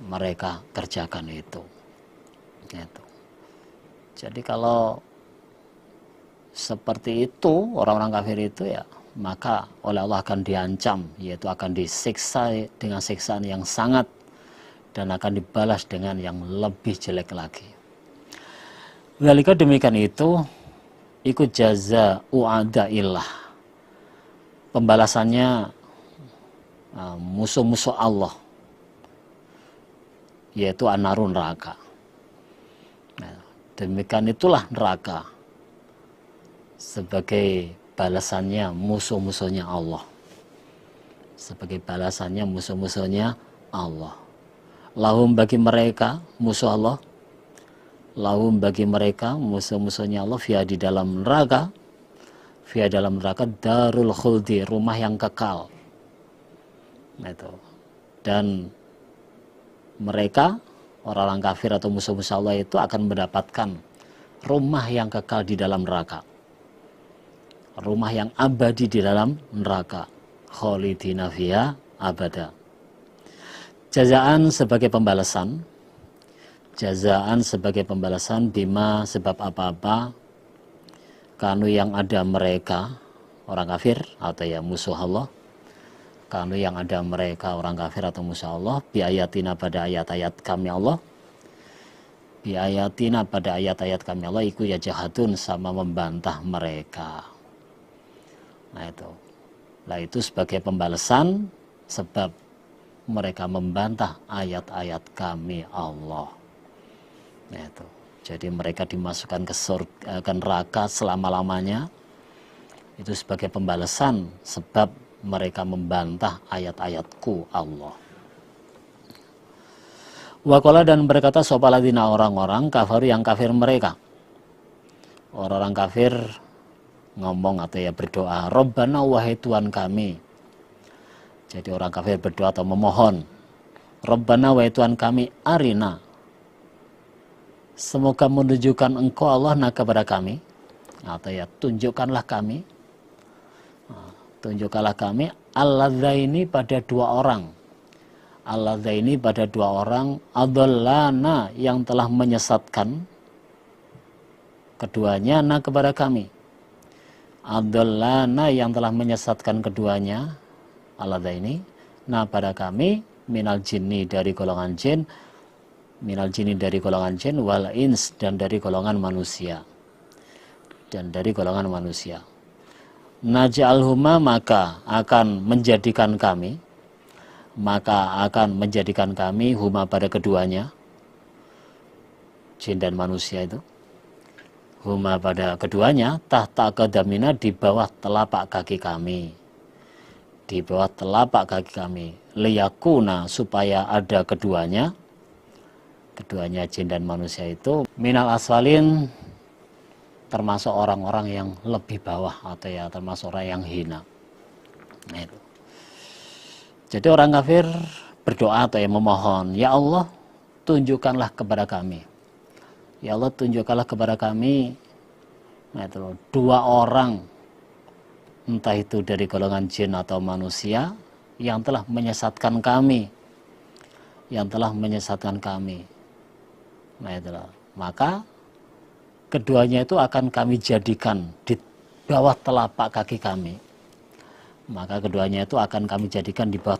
mereka kerjakan itu. Gitu. Jadi kalau seperti itu orang-orang kafir itu ya, maka oleh Allah akan diancam, yaitu akan disiksa dengan siksaan yang sangat, dan akan dibalas dengan yang lebih jelek lagi. Zalika, demikian itu, ikut jaza u'adaillah, pembalasannya musuh-musuh Allah, yaitu an-narun, neraka. Nah, demikian itulah neraka sebagai balasannya musuh-musuhnya Allah, sebagai balasannya musuh-musuhnya Allah. Lahum, bagi mereka musuh Allah, lahum, bagi mereka musuh-musuhnya Allah, fiha, di dalam neraka, fiha, dalam neraka, darul khuldi, rumah yang kekal. Itu. Dan mereka orang-orang kafir atau musuh-musuh Allah itu akan mendapatkan rumah yang kekal di dalam neraka, rumah yang abadi di dalam neraka, khalidina fiha abada. Jazaan sebagai pembalasan, jazaan sebagai pembalasan, bima, sebab apa-apa, kanu yang ada mereka orang kafir atau ya musuh Allah, kanu yang ada mereka orang kafir atau musuh Allah, bi ayatina, pada ayat-ayat kami Allah, bi ayatina, pada ayat-ayat kami Allah, iku ya jahatun, sama membantah mereka. Nah itu. Nah itu sebagai pembalasan sebab mereka membantah ayat-ayat kami Allah. Nah itu. Jadi mereka dimasukkan ke surga, ke neraka selama-lamanya. Itu sebagai pembalasan sebab mereka membantah ayat-ayatku Allah. Waqala, dan berkata sopaladina, orang-orang kafir yang kafir mereka. Orang-orang kafir ngomong atau ya berdoa, Rabbana, wahai Tuhan kami. Jadi orang kafir berdoa atau memohon, Rabbana, wahai Tuhan kami, arina, semoga menunjukkan Engkau Allah na kepada kami, atau ya tunjukkanlah kami, tunjukkanlah kami, alladzaini, pada dua orang, alladzaini, pada dua orang, adallana, yang telah menyesatkan keduanya, na kepada kami, adallana, yang telah menyesatkan keduanya, alladzaini, na pada kami, minal jinni, dari golongan jin, minal jinni, dari golongan jin, wal ins, dan dari golongan manusia, dan dari golongan manusia. Naj'alhuma, maka akan menjadikan kami, maka akan menjadikan kami, huma, pada keduanya, jin dan manusia itu, huma, pada keduanya, tahta qadamina, di bawah telapak kaki kami, di bawah telapak kaki kami, liyakuna, supaya ada keduanya, keduanya jin dan manusia itu, minal asfalin, termasuk orang-orang yang lebih bawah, atau ya termasuk orang yang hina. Nah itu. Jadi orang kafir berdoa atau yang memohon, ya Allah, tunjukkanlah kepada kami, ya Allah, tunjukkanlah kepada kami, nah itu, dua orang, entah itu dari golongan jin atau manusia, yang telah menyesatkan kami, yang telah menyesatkan kami. Nah itulah, maka keduanya itu akan kami jadikan bawah telapak kaki kami, maka keduanya itu akan kami jadikan di bawah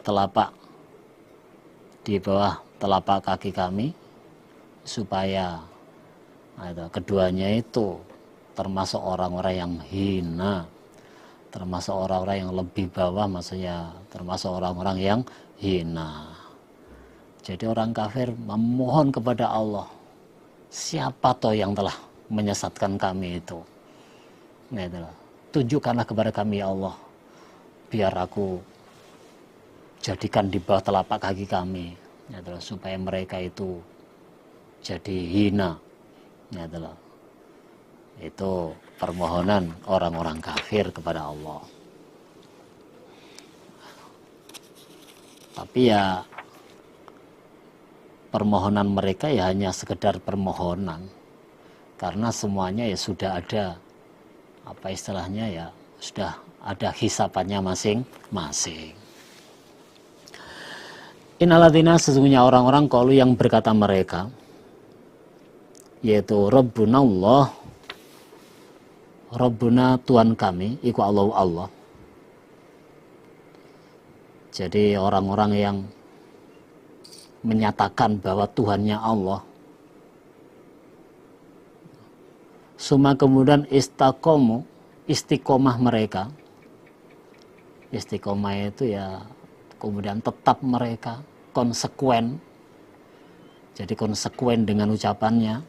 telapak kaki kami, supaya keduanya itu termasuk orang-orang yang hina, termasuk orang-orang yang lebih bawah, maksudnya termasuk orang-orang yang hina. Jadi orang kafir memohon kepada Allah, siapa toh yang telah menyesatkan kami itu? Tunjukkanlah kepada kami ya Allah, biar aku jadikan di bawah telapak kaki kami, supaya mereka itu jadi hina. Itu permohonan orang-orang kafir kepada Allah. Tapi ya permohonan mereka ya hanya sekedar permohonan, karena semuanya ya sudah ada, apa istilahnya ya, sudah ada hisapannya masing-masing. Innalladzina, sesungguhnya orang-orang qalu yang berkata mereka, yaitu Rabbuna Allah, Rabbuna Tuhan kami, iku Allah. Jadi orang-orang yang menyatakan bahwa Tuhannya Allah, suma kemudian istiqomah mereka. Istiqomah itu ya kemudian tetap mereka konsekuen. Jadi konsekuen dengan ucapannya,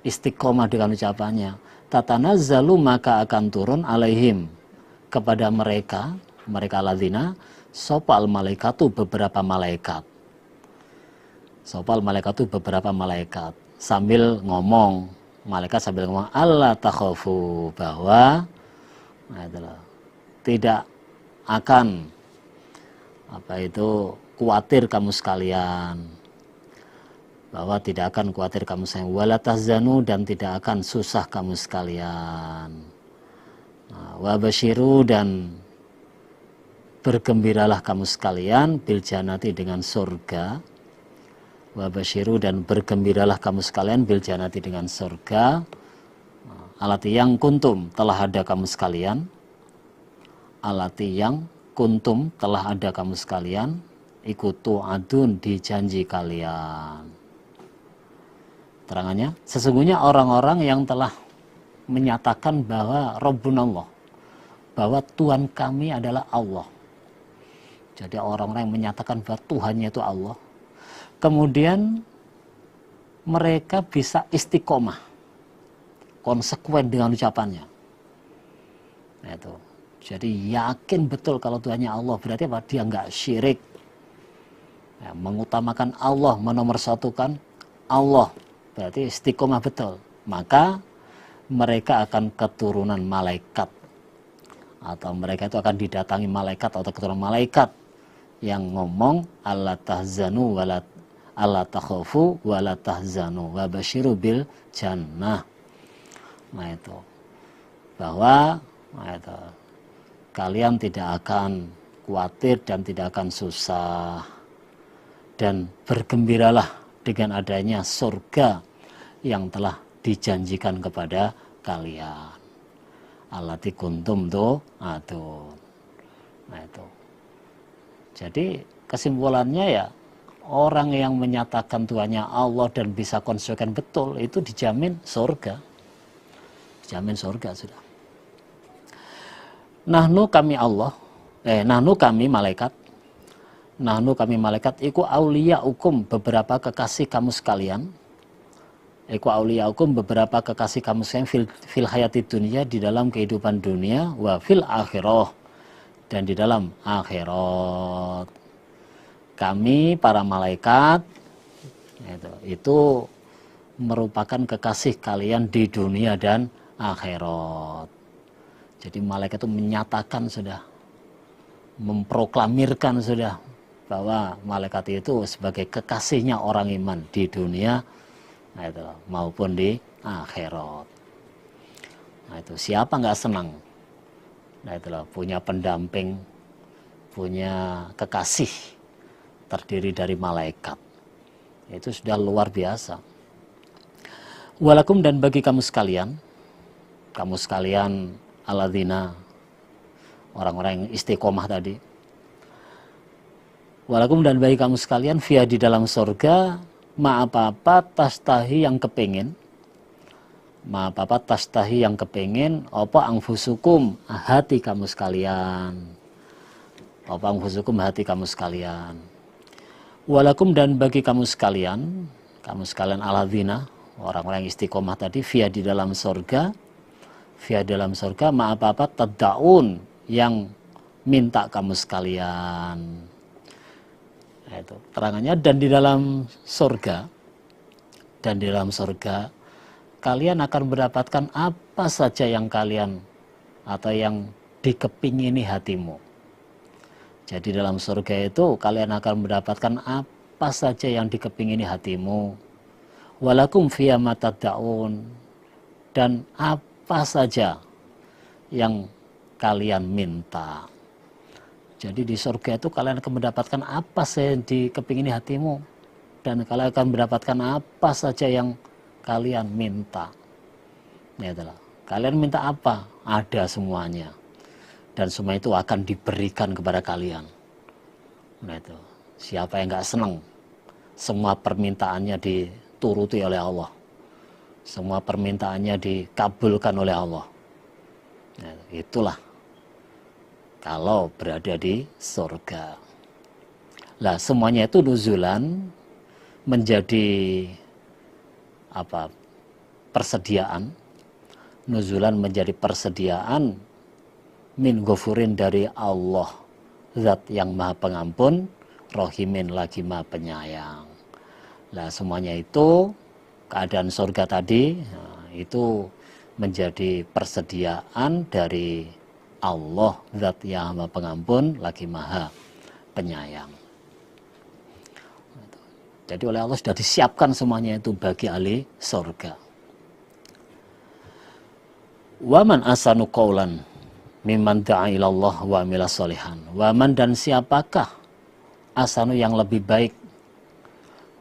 istiqomah dengan ucapannya. Tatanazzalu, maka akan turun alaihim kepada mereka ladzina sopal malaikatu, beberapa malaikat. Sopal malaikatu, beberapa malaikat. Sambil ngomong, malaikat sambil ngomong, Allah takhafu, bahwa tidak akan khawatir kamu sekalian, bahwa tidak akan khawatir kamu sekalian, wala tahzanu, dan tidak akan susah kamu sekalian, wabashiru, dan bergembiralah kamu sekalian, bil jannati, dengan surga. Wabashiru, dan bergembiralah kamu sekalian, bil jannati, dengan surga. Alati yang kuntum, telah ada kamu sekalian. Alati yang kuntum, telah ada kamu sekalian. Ikutu adun, dijanji kalian. Terangannya, sesungguhnya orang-orang yang telah menyatakan bahwa Rabbunallah, bahwa Tuhan kami adalah Allah. Jadi orang-orang yang menyatakan bahwa Tuhannya itu Allah, kemudian mereka bisa istiqomah, konsekuen dengan ucapannya. Jadi yakin betul kalau Tuhannya Allah, berarti apa? Dia nggak syirik, mengutamakan Allah, menomorsatukan Allah, berarti istiqomah betul. Maka mereka akan keturunan malaikat, atau mereka itu akan didatangi malaikat atau keturunan malaikat yang ngomong alla tahzanu alla takhafu wala tahzanu wabashiru bil jannah. Bahwa kalian tidak akan khawatir dan tidak akan susah, dan bergembiralah dengan adanya surga yang telah dijanjikan kepada kalian. Allati kuntum tu'adun. Jadi kesimpulannya ya, orang yang menyatakan Tuhannya Allah dan bisa konsekuen betul, itu dijamin surga. Dijamin surga sudah. Nahnu kami Allah, nahnu kami malaikat, iku auliyaukum, beberapa kekasih kamu sekalian. Iku auliyaukum, beberapa kekasih kamu sekalian, fil hayati dunia, di dalam kehidupan dunia, wa fil akhirah, dan di dalam akhirat. Kami para malaikat itu merupakan kekasih kalian di dunia dan akhirat. Jadi malaikat itu menyatakan sudah, memproklamirkan sudah, bahwa malaikat itu sebagai kekasihnya orang iman di dunia maupun di akhirat. Siapa nggak senang? Punya pendamping, punya kekasih terdiri dari malaikat. Itu sudah luar biasa. Walakum, dan bagi kamu sekalian alladzina, orang-orang yang istiqomah tadi. Walakum, dan bagi kamu sekalian, fiha, di dalam surga, ma apa-apa tastahi yang kepingin, ma apa-apa tastahi yang kepingin, apa anfusukum, hati kamu sekalian, apa anfusukum, hati kamu sekalian. Walakum, dan bagi kamu sekalian alladzina, orang-orang yang istiqomah tadi, fiha, di dalam surga, fiha, dalam surga, ma apa-apa tad'un, yang minta kamu sekalian. Nah, itu terangannya. Dan di dalam surga kalian akan mendapatkan apa saja yang kalian atau yang dikepingini hatimu. Jadi dalam surga itu kalian akan mendapatkan apa saja yang dikepingini hatimu. Walakum fiha ma tad'un, dan apa saja yang kalian minta. Jadi di surga itu kalian akan mendapatkan apa saja yang dikepingini hatimu, dan kalian akan mendapatkan apa saja yang kalian minta. Ya, itulah. Kalian minta apa? Ada semuanya. Dan semua itu akan diberikan kepada kalian. Nah, itu. Siapa yang nggak senang? Semua permintaannya dituruti oleh Allah. Semua permintaannya dikabulkan oleh Allah. Nah, itulah kalau berada di surga. Lah, semuanya itu nuzulan, menjadi persediaan. Nuzulan menjadi persediaan min ghafurin, dari Allah, zat yang maha pengampun, rohimin, lagi maha penyayang. Lah, semuanya itu keadaan surga tadi, itu menjadi persediaan dari Allah, zat yang maha pengampun, lagi maha penyayang. Jadi oleh Allah sudah disiapkan semuanya itu bagi ahli surga. Waman asanu qaulan mimman da'a ilallah wa amila sholihan. Waman, dan siapakah asanu yang lebih baik.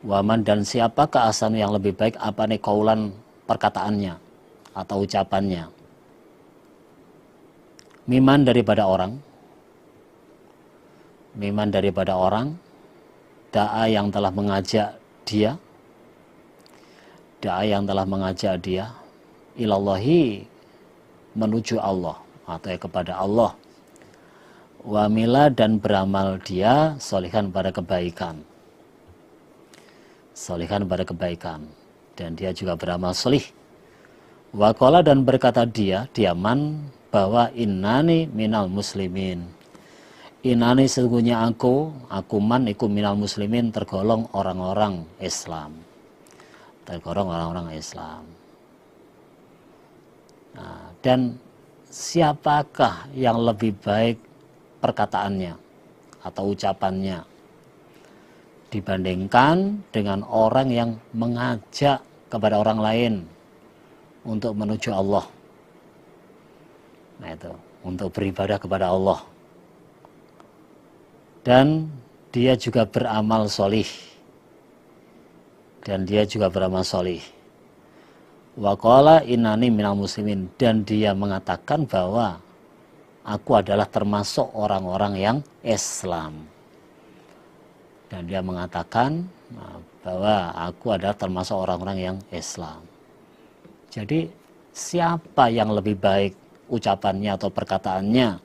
Waman, dan siapakah asanu yang lebih baik, apa nih qaulan, perkataannya atau ucapannya. Miman, daripada orang. Miman, daripada orang. Da'a, yang telah mengajak dia. Da'a, yang telah mengajak dia. Ilallahi, menuju Allah, atau kepada Allah. Wamila, dan beramal dia sholihan, pada kebaikan. Sholihan, pada kebaikan. Dan dia juga beramal sholih. Waqala, dan berkata dia man, bahwa innani minal muslimin. Innani, sesungguhnya aku man, iku minal muslimin, tergolong orang-orang Islam. Tergolong orang-orang Islam. Nah, dan siapakah yang lebih baik perkataannya atau ucapannya dibandingkan dengan orang yang mengajak kepada orang lain untuk menuju Allah. Nah, itu untuk beribadah kepada Allah, dan dia juga beramal sholih, dan dia juga beramal sholih. Wa qala innani minal muslimin, dan dia mengatakan bahwa aku adalah termasuk orang-orang yang Islam, dan dia mengatakan bahwa aku adalah termasuk orang-orang yang Islam. Jadi siapa yang lebih baik ucapannya atau perkataannya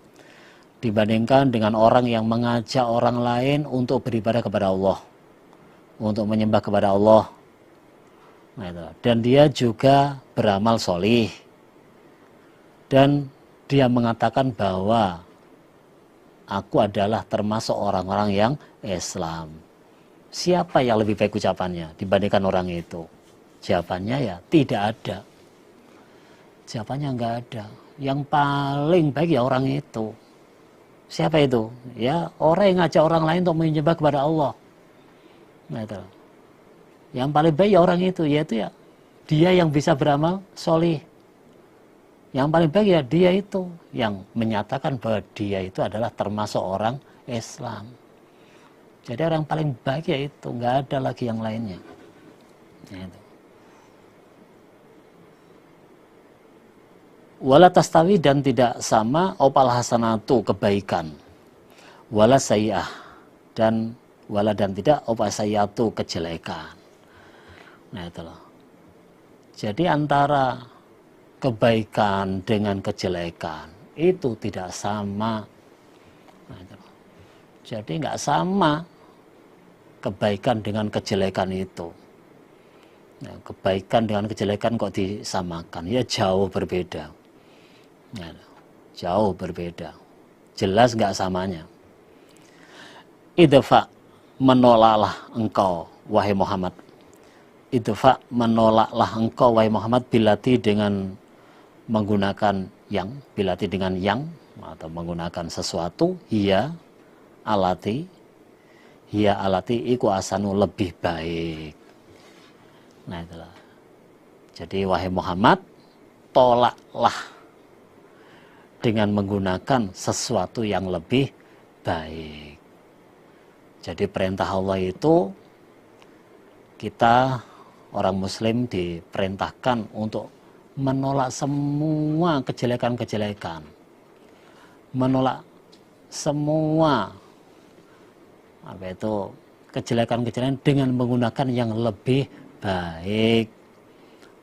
dibandingkan dengan orang yang mengajak orang lain untuk beribadah kepada Allah, untuk menyembah kepada Allah. Nah, itu. Dan dia juga beramal sholih, dan dia mengatakan bahwa aku adalah termasuk orang-orang yang Islam. Siapa yang lebih baik ucapannya dibandingkan orang itu? Jawabannya ya tidak ada. Jawabannya enggak ada. Yang paling baik ya orang itu. Siapa itu? Ya orang yang ngajak orang lain untuk menyembah kepada Allah. Nah, itu. Yang paling baik ya orang itu, yaitu ya dia yang bisa beramal sholih. Yang paling baik ya dia itu yang menyatakan bahwa dia itu adalah termasuk orang Islam. Jadi orang paling baik ya itu, nggak ada lagi yang lainnya. Ya, itu. Wala tastawi, dan tidak sama opal hasanatu kebaikan, wala sayyi'ah, dan wala dan tidak opal sayyi'atu kejelekan. Nah itu loh. Jadi antara kebaikan dengan kejelekan itu tidak sama. Nah, itu loh. Jadi nggak sama kebaikan dengan kejelekan itu. Nah, kebaikan dengan kejelekan kok disamakan? Ya jauh berbeda. Ya, jauh berbeda, jelas nggak samanya. Idfa, menolaklah engkau wahai Muhammad. Idfa, menolaklah engkau wahai Muhammad, bilati, dengan menggunakan yang, bilati dengan yang, atau menggunakan sesuatu, hiya alati iku asanu, lebih baik. Nah itulah. Jadi wahai Muhammad, tolaklah dengan menggunakan sesuatu yang lebih baik. Jadi perintah Allah itu, kita orang muslim diperintahkan untuk menolak semua kejelekan-kejelekan, menolak semua kejelekan-kejelekan dengan menggunakan yang lebih baik.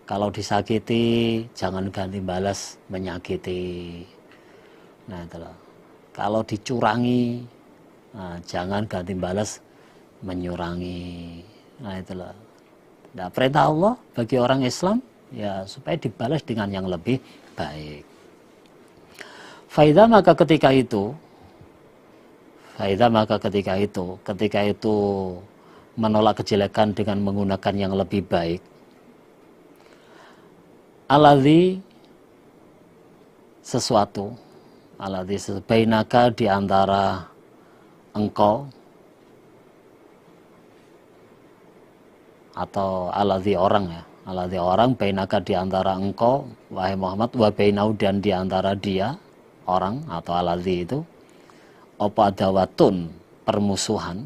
Kalau disakiti, jangan ganti balas menyakiti. Nah itulah. Kalau dicurangi, jangan ganti balas menyurangi. Nah itulah. Nah, perintah Allah bagi orang Islam ya supaya dibalas dengan yang lebih baik. Faida, maka ketika itu menolak kejelekan dengan menggunakan yang lebih baik. Aladzi, sesuatu, bainaka, di antara engkau, atau aladzi orang ya, aladzi orang, bainaka, di antara engkau wahai Muhammad, wa bainau, dan di antara dia orang atau aladzi itu, apa adawatun, permusuhan,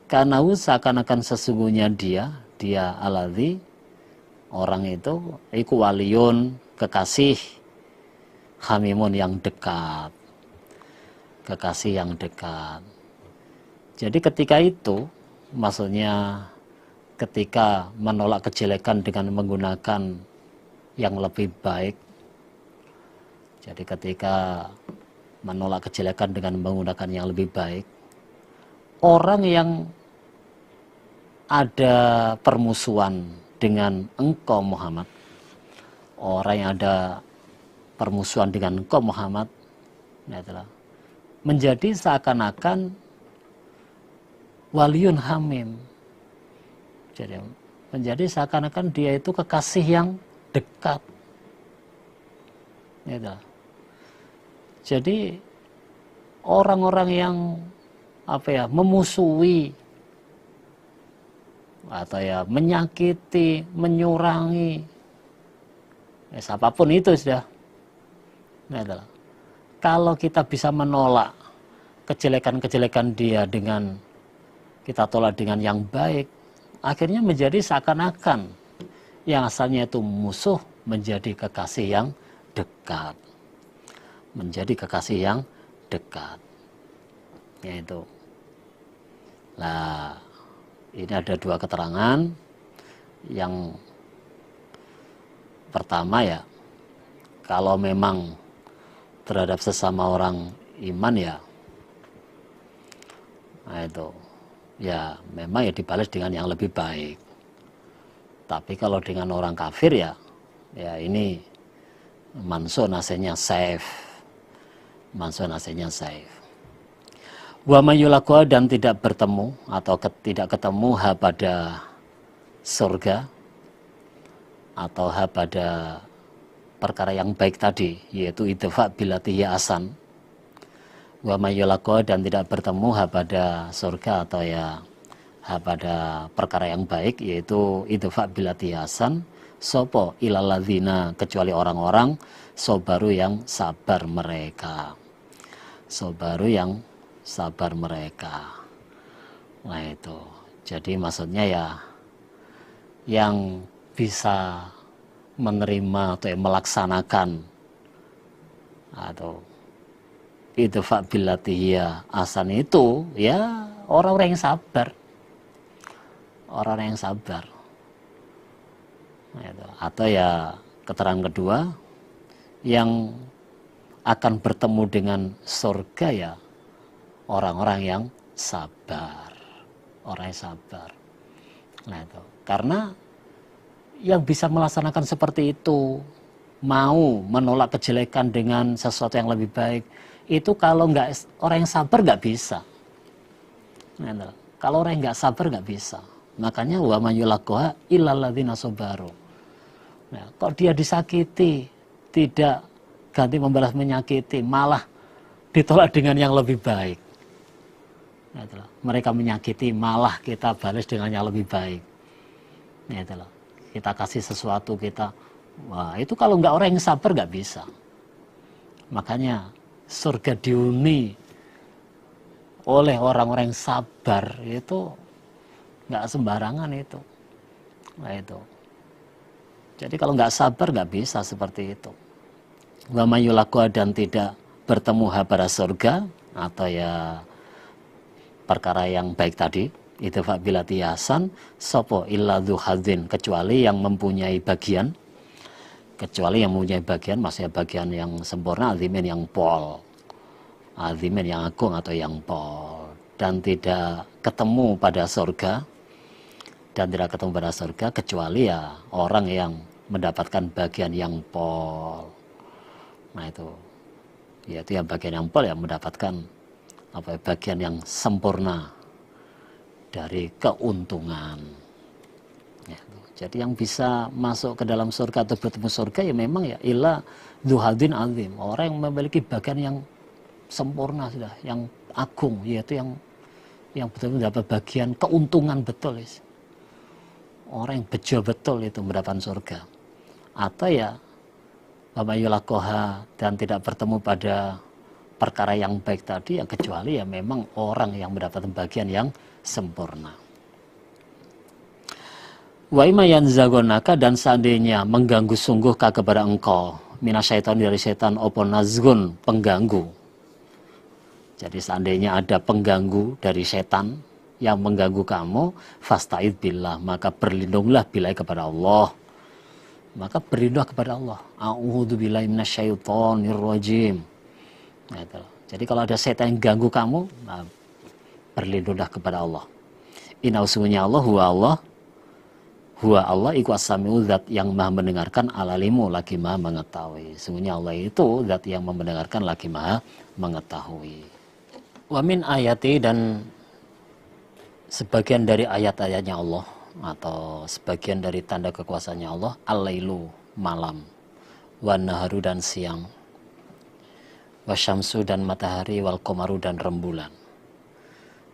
karena seakan-akan sesungguhnya dia aladzi, orang itu, iku waliyun, kekasih, hamimun, yang dekat, kekasih yang dekat. Jadi ketika itu, maksudnya ketika menolak kejelekan dengan menggunakan yang lebih baik, jadi ketika menolak kejelekan dengan menggunakan yang lebih baik, orang yang ada permusuhan dengan engkau Muhammad, orang yang ada permusuhan dengan engkau Muhammad, adalah menjadi seakan-akan waliyun hamim. Jadi menjadi seakan-akan dia itu kekasih yang dekat. Gitu. Jadi orang-orang yang memusuhi atau menyakiti, menyurangi, siapapun itu sudah. Gitu. Kalau kita bisa menolak kejelekan-kejelekan dia dengan kita tolak dengan yang baik, akhirnya menjadi seakan-akan yang asalnya itu musuh menjadi kekasih yang dekat. Menjadi kekasih yang dekat. Yaitu. Nah, ini ada dua keterangan. Yang pertama ya, kalau memang terhadap sesama orang iman ya, nah itu ya memang ya dibalas dengan yang lebih baik. Tapi kalau dengan orang kafir ya ini manso nasenya safe, wa mayulaqwa, dan tidak bertemu atau tidak ketemu pada surga atau pada perkara yang baik tadi, yaitu idfa bilati asan. Wa mayulaqwa, dan tidak bertemu pada surga atau pada perkara yang baik, yaitu idfa bilati asan, sopo ilaladzina, kecuali orang-orang sobaru yang sabar mereka. Sobaru yang sabar mereka. Nah itu. Jadi maksudnya ya yang bisa menerima atau melaksanakan atau idfa' billati hiya ahsan itu ya orang-orang yang sabar. Orang-orang yang sabar. Atau ya keterangan kedua, yang akan bertemu dengan surga ya orang-orang yang sabar. Orang yang sabar. Nah itu. Karena yang bisa melaksanakan seperti itu, mau menolak kejelekan dengan sesuatu yang lebih baik, itu kalau nggak orang yang sabar nggak bisa. Nah itu. Kalau orang yang nggak sabar nggak bisa. Makanya wa man yulaqaha illal ladzina sabaru. Nah, kok dia disakiti, tidak ganti membalas menyakiti, malah ditolak dengan yang lebih baik. Nah, itulah. Mereka menyakiti, malah kita balas dengan yang lebih baik. Nah, itulah. Kita kasih sesuatu, kita, wah itu kalau nggak orang yang sabar nggak bisa. Makanya surga dihuni oleh orang-orang yang sabar itu nggak sembarangan itu. Nah itu. Jadi kalau nggak sabar nggak bisa seperti itu. Wa may yulaqqa dan tidak bertemu habara surga atau ya perkara yang baik tadi itu fa'bilati hasan sopo illa dzu hadzin kecuali yang mempunyai bagian maksudnya bagian yang sempurna azimin yang pol azimin yang agung atau yang pol dan tidak ketemu pada surga kecuali ya orang yang mendapatkan bagian yang pol. Nah itu yaitu yang bagian yang pol yang mendapatkan bagian yang sempurna dari keuntungan. Ya, jadi yang bisa masuk ke dalam surga atau bertemu surga ya memang ya illa dzuhadin azim, orang yang memiliki bagian yang sempurna sudah, yang agung, yaitu yang betul-betul dapat bagian keuntungan betul. Orang yang bejo betul itu mendapatkan surga. Atau ya wamayulakoha dan tidak bertemu pada perkara yang baik tadi ya kecuali ya memang orang yang mendapatkan bagian yang sempurna. Wa ima yanzagonaka dan seandainya mengganggu sungguh kepada engkau minasyaiton dari setan opo nazgun pengganggu. Jadi seandainya ada pengganggu dari setan yang mengganggu kamu, fasta'id billah, maka berlindunglah bilai kepada Allah. Maka berlindunglah kepada Allah. A'udzubillahi minasyaitonir rajim. Nah, jadi kalau ada setan yang ganggu kamu, nah, berlindunglah kepada Allah. Inna usmunya Allah, huwa Allah iku as-sami'u zat yang maha mendengarkan, alalimu lagi maha mengetahui. Sungguhnya Allah itu zat yang mendengarkan lagi maha mengetahui. Wa min ayati dan sebagian dari ayat-ayatnya Allah atau sebagian dari tanda kekuasaannya Allah al-lailu malam, wan naharu dan siang, wasyamsu dan matahari, wal qamaru dan rembulan.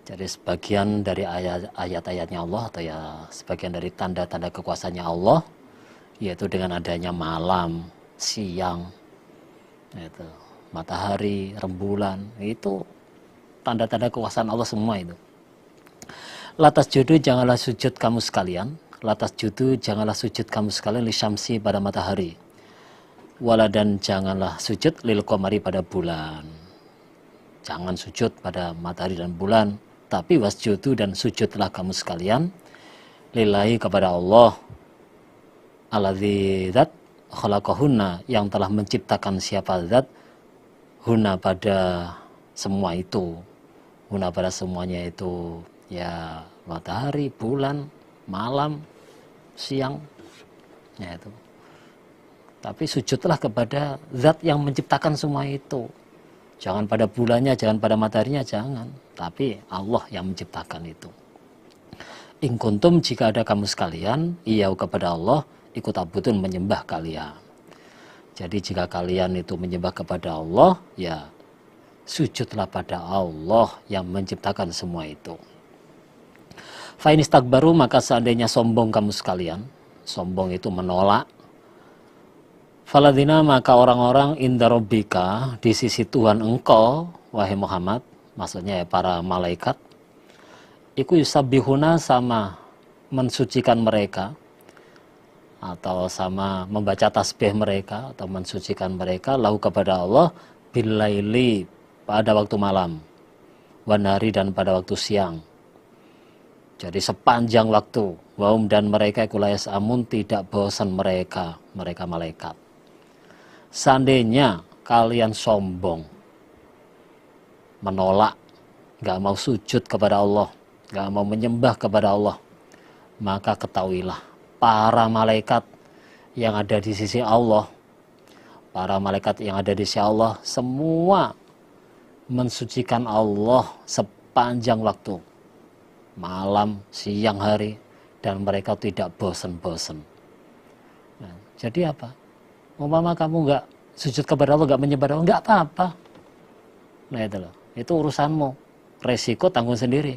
Jadi sebagian dari ayat-ayatnya Allah atau ya sebagian dari tanda-tanda kekuasaannya Allah yaitu dengan adanya malam, siang, itu matahari, rembulan, itu tanda-tanda kekuasaan Allah semua itu. Latas judu janganlah sujud kamu sekalian. Latas judu janganlah sujud kamu sekalian li syamsi pada matahari. Wala dan janganlah sujud lil qamari pada bulan. Jangan sujud pada matahari dan bulan. Tapi wasjudu dan sujudlah kamu sekalian. Lillahi kepada Allah. Alladzi zat khalaqahunna yang telah menciptakan siapa zat. Huna pada semua itu. Huna pada semuanya itu. Ya matahari, bulan, malam, siang, ya itu. Tapi sujudlah kepada zat yang menciptakan semua itu. Jangan pada bulannya, jangan pada mataharinya, jangan. Tapi Allah yang menciptakan itu. In kuntum jika ada kamu sekalian, iyau kepada Allah, ikut abudun menyembah kalian. Jadi jika kalian itu menyembah kepada Allah, ya sujudlah pada Allah yang menciptakan semua itu. Fa'in istakbaru maka seandainya sombong kamu sekalian, sombong itu menolak. Faladina maka orang-orang inda rabbika di sisi Tuhan engkau, wahai Muhammad, maksudnya ya para malaikat, iku yusabbihuna sama mensucikan mereka, atau sama membaca tasbih mereka atau mensucikan mereka lahu kepada Allah bilaili pada waktu malam, wanari dan pada waktu siang. Jadi sepanjang waktu, wahum dan mereka kulayas amun tidak bosan mereka malaikat. Seandainya kalian sombong, menolak, gak mau sujud kepada Allah, gak mau menyembah kepada Allah, maka ketahuilah para malaikat yang ada di sisi Allah, para malaikat yang ada di sisi Allah semua mensucikan Allah sepanjang waktu, malam, siang, hari, dan mereka tidak bosan-bosan. Nah, jadi apa? Umpama kamu nggak sujud kepada Allah, nggak menyembah Allah, nggak apa-apa. Nah itu loh, itu urusanmu, resiko tanggung sendiri.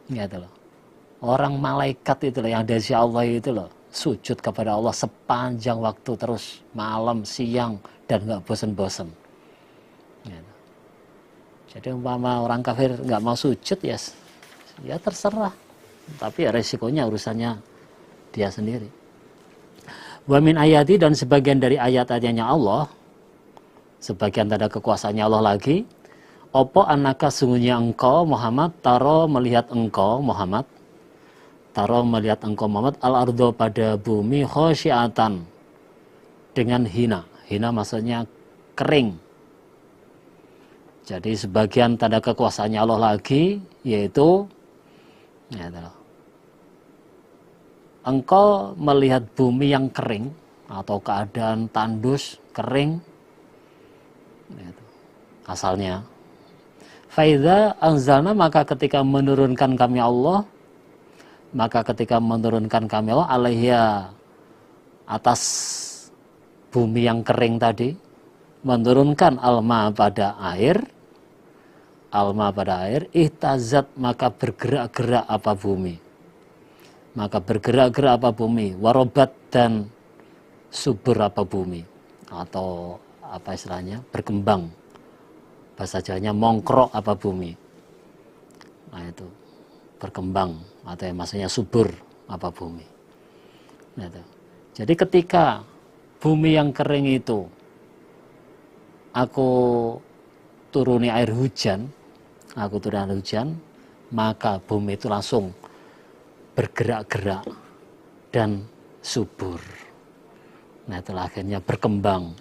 Gitu loh. Orang malaikat itu loh yang dari Allah itu loh, sujud kepada Allah sepanjang waktu terus, malam, siang, dan nggak bosan-bosan. Gitu. Jadi umpama orang kafir nggak mau sujud ya terserah, tapi ya resikonya urusannya dia sendiri. Wa min ayati dan sebagian dari ayat-ayatnya Allah, sebagian tanda kekuasaannya Allah lagi, opo anaka sungguhnya engkau Muhammad taro melihat engkau Muhammad al-ardo pada bumi khosyiatan dengan hina maksudnya kering. Jadi sebagian tanda kekuasaannya Allah lagi yaitu engkau melihat bumi yang kering atau keadaan tandus, kering, asalnya. Faidha anzalna maka ketika menurunkan kami Allah alaiha atas bumi yang kering tadi, menurunkan alma pada air, ihtazat maka bergerak-gerak apa bumi, warobat dan subur apa bumi, atau apa istilahnya, berkembang, bahasa Jawanya mongkrok apa bumi. Nah itu berkembang atau maksudnya subur apa bumi. Nah itu. Jadi ketika bumi yang kering itu aku turuni air hujan, maka bumi itu langsung bergerak-gerak dan subur. Nah itulah akhirnya berkembang,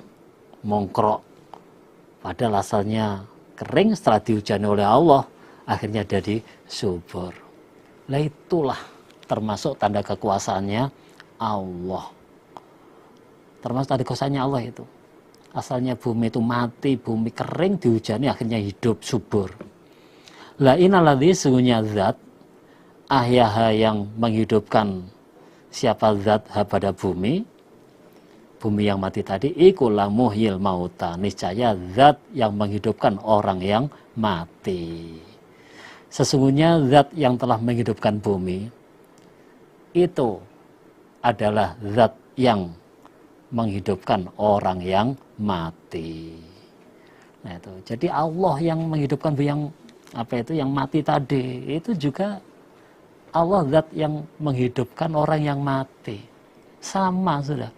mongkrok. Padahal asalnya kering, setelah dihujani oleh Allah, akhirnya jadi subur. Nah itulah termasuk tanda kekuasaannya Allah. Termasuk tanda kekuasaannya Allah itu. Asalnya bumi itu mati, bumi kering, dihujani akhirnya hidup subur. La inaladzi sungguhnya zat ahyaha yang menghidupkan siapa zat pada bumi yang mati tadi, ikulah muhyil mauta, niscaya zat yang menghidupkan orang yang mati. Sesungguhnya zat yang telah menghidupkan bumi itu adalah zat yang menghidupkan orang yang mati. Nah itu, jadi Allah yang menghidupkan yang mati tadi, itu juga Allah zat yang menghidupkan orang yang mati. Sama sudah.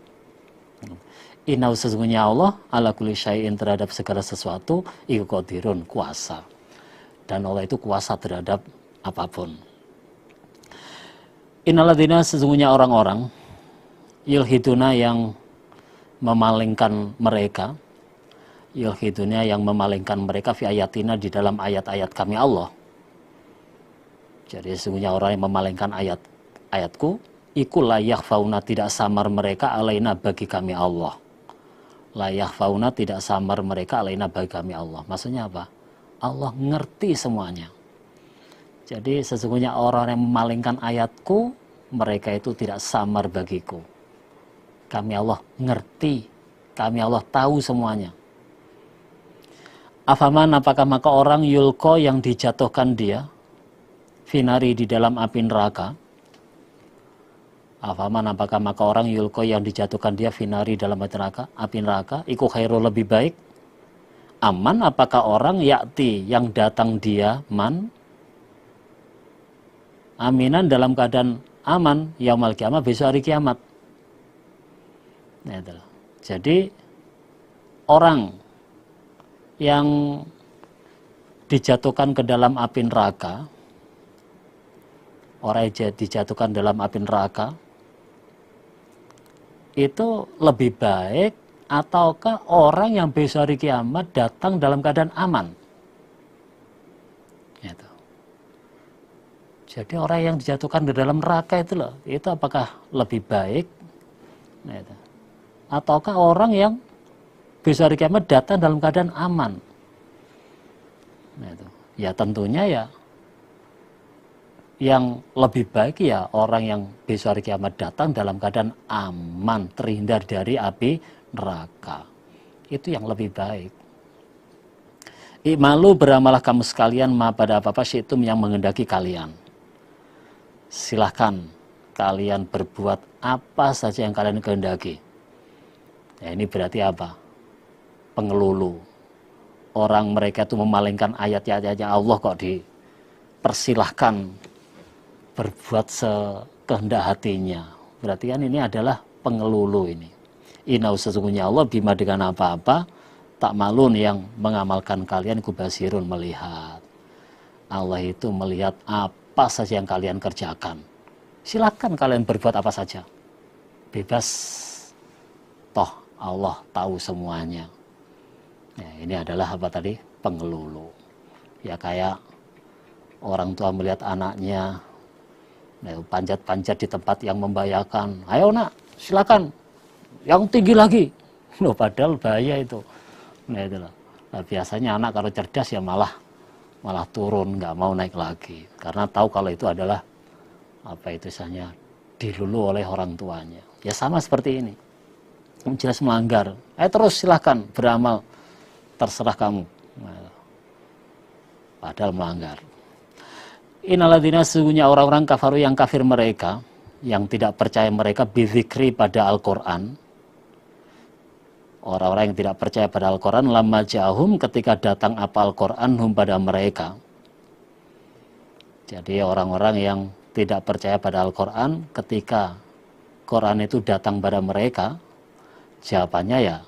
Inau sesungguhnya Allah ala kulli syai'in terhadap segala sesuatu iku qadirun, kuasa. Dan Allah itu kuasa terhadap apapun. Innalladzina sesungguhnya orang-orang yulhiduna yang memalingkan mereka fi ayatina di dalam ayat-ayat kami Allah. Jadi sesungguhnya orang yang memalingkan ayat-ayatku iku la yakhfauna tidak samar mereka alaina bagi kami Allah. La yakhfauna tidak samar mereka alaina bagi kami Allah. Maksudnya apa? Allah ngerti semuanya. Jadi sesungguhnya orang yang memalingkan ayatku, mereka itu tidak samar bagiku. Kami Allah ngerti, kami Allah tahu semuanya. Afaman apakah maka orang yulko yang dijatuhkan dia finari di dalam api neraka. Afaman apakah maka orang yulko yang dijatuhkan dia finari dalam api neraka iku khairu lebih baik. Aman apakah orang yakti yang datang dia aminan dalam keadaan aman yaumal kiamat besok hari kiamat. Nah, itu. Jadi orang yang dijatuhkan ke dalam api neraka, orang yang dijatuhkan dalam api neraka itu lebih baik ataukah orang yang besok hari kiamat datang dalam keadaan aman? Gitu. Jadi orang yang dijatuhkan di dalam neraka itu loh, itu apakah lebih baik? Gitu. Ataukah orang yang besok hari kiamat datang dalam keadaan aman? Gitu. Ya tentunya ya yang lebih baik ya orang yang besok hari kiamat datang dalam keadaan aman, terhindar dari api neraka. Itu yang lebih baik. I'malu, beramalah kamu sekalian ma pada apa-apa syaitum yang menghendaki kalian. Silahkan kalian berbuat apa saja yang kalian kehendaki. Ya, ini berarti apa? Pengelulu. Orang mereka itu memalingkan ayat-ayatnya Allah kok dipersilahkan berbuat sekehendak hatinya. Berarti kan ini adalah pengelulu ini. Inau sesungguhnya Allah bima dengan apa-apa tak malun yang mengamalkan kalian kubasirun melihat. Allah itu melihat apa saja yang kalian kerjakan. Silakan kalian berbuat apa saja. Bebas. Toh Allah tahu semuanya. Ya, ini adalah apa tadi? Pengelulu. Ya kayak orang tua melihat anaknya panjat-panjat di tempat yang membahayakan. Ayo nak, silakan. Yang tinggi lagi. Loh, padahal bahaya itu. Nah, itulah. Nah, biasanya anak kalau cerdas ya malah turun, nggak mau naik lagi. Karena tahu kalau itu adalah apa itu istilahnya dilulu oleh orang tuanya. Ya sama seperti ini. Jelas melanggar. Ayo terus silahkan beramal. Terserah kamu. Nah, padahal melanggar. Innalladzina sesungguhnya orang-orang kafaru yang kafir mereka, yang tidak percaya mereka bizikri pada Al-Quran. Orang-orang yang tidak percaya pada Al-Quran, lamma ja'ahum ketika datang apa Al-Quran hum pada mereka. Jadi orang-orang yang tidak percaya pada Al-Quran, ketika Quran itu datang pada mereka, jawabannya ya,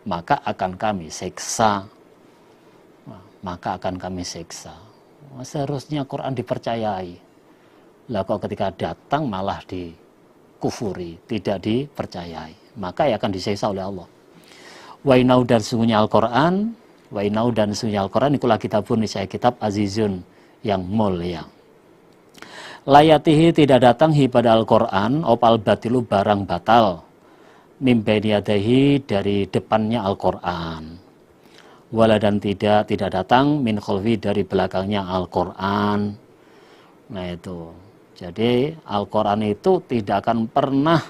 maka akan kami siksa. Maka akan kami siksa. Seharusnya Quran dipercayai. Lah kok ketika datang malah dikufuri, tidak dipercayai. Maka ya akan disiksa oleh Allah. Wa inau dan sungguhnya Al-Quran, wa inau dan sungguhnya Al-Quran ikulah kitabun niscaya kitab azizun yang mulia. Layatihi tidak datang hi pada Al-Quran opal batilu barang batal mimbainiyadahi dari depannya Al-Quran. Wala dan tidak datang min khalfi dari belakangnya Al-Quran. Nah itu. Jadi Al-Quran itu tidak akan pernah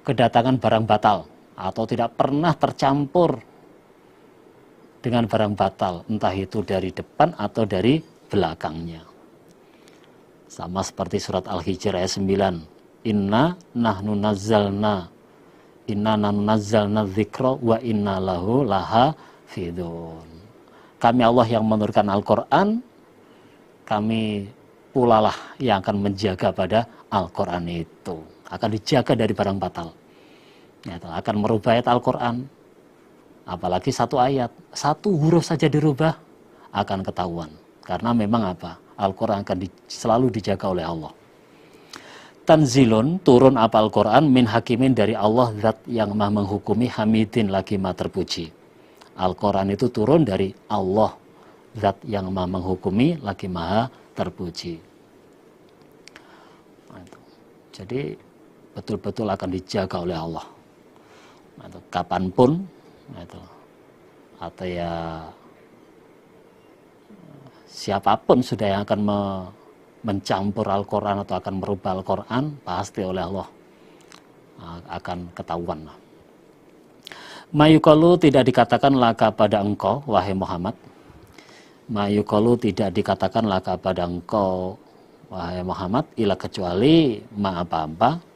kedatangan barang batal atau tidak pernah tercampur dengan barang batal, entah itu dari depan atau dari belakangnya. Sama seperti surat Al-Hijr ayat 9. Inna nahnu nazzalna dzikra wa inna lahu lahafidun. Kami Allah yang menurunkan Al-Quran, kami pulalah yang akan menjaga pada Al-Quran itu. Akan dijaga dari barang batal. Ya, akan merubah ayat Al-Quran. Apalagi satu ayat, satu huruf saja dirubah, akan ketahuan. Karena memang apa? Al-Quran akan selalu dijaga oleh Allah. Tanzilun, turun apa Al-Quran, min hakimin dari Allah, zat yang maha menghukumi, hamidin lagi maha terpuji. Al-Quran itu turun dari Allah, zat yang maha menghukumi, lagi maha terpuji. Jadi betul-betul akan dijaga oleh Allah. Kapanpun, atau ya siapapun sudah yang akan mencampur Al-Quran atau akan merubah Al-Quran, pasti oleh Allah akan ketahuan. Mayukalu tidak dikatakan laka pada engkau, wahai Muhammad. Mayukalu tidak dikatakan laka pada engkau, wahai Muhammad, ila kecuali ma apa-apa.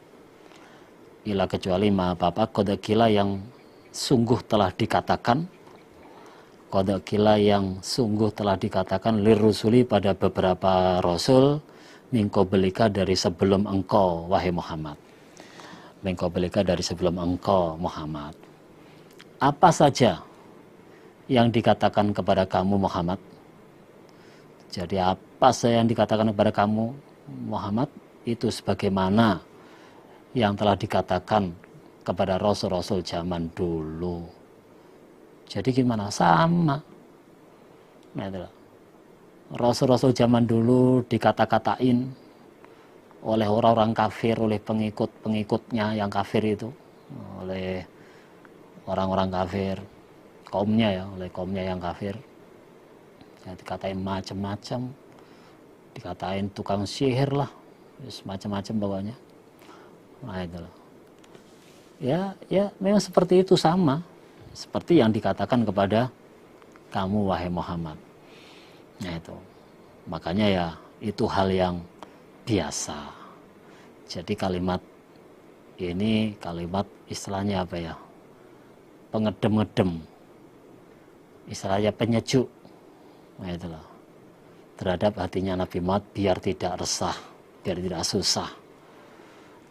Ila kecuali ma apa-apa, kodakila yang sungguh telah dikatakan, kodakila yang sungguh telah dikatakan lirrusuli pada beberapa rasul mingko belika dari sebelum engkau, wahai Muhammad. min qablika, dari sebelum engkau Muhammad. Apa saja yang dikatakan kepada kamu Muhammad. Jadi apa saja yang dikatakan kepada kamu Muhammad itu sebagaimana yang telah dikatakan kepada rasul-rasul zaman dulu. Jadi gimana? Sama. Nah, itulah. Rasul-rasul zaman dulu dikata-katain oleh orang-orang kafir, oleh pengikut-pengikutnya yang kafir itu, oleh orang-orang kafir, oleh kaumnya yang kafir. Ya, dikatain macam-macam, dikatain tukang sihir lah, macam-macam bawahnya. Nah, itulah. Ya, memang seperti itu, sama seperti yang dikatakan kepada kamu wahai Muhammad. Nah, itu. Makanya ya itu hal yang biasa. Jadi kalimat ini kalimat istilahnya apa ya? Pengedem-ngedem. Istilahnya penyejuk. Nah, itulah. Terhadap hatinya Nabi Muhammad biar tidak resah, biar tidak susah.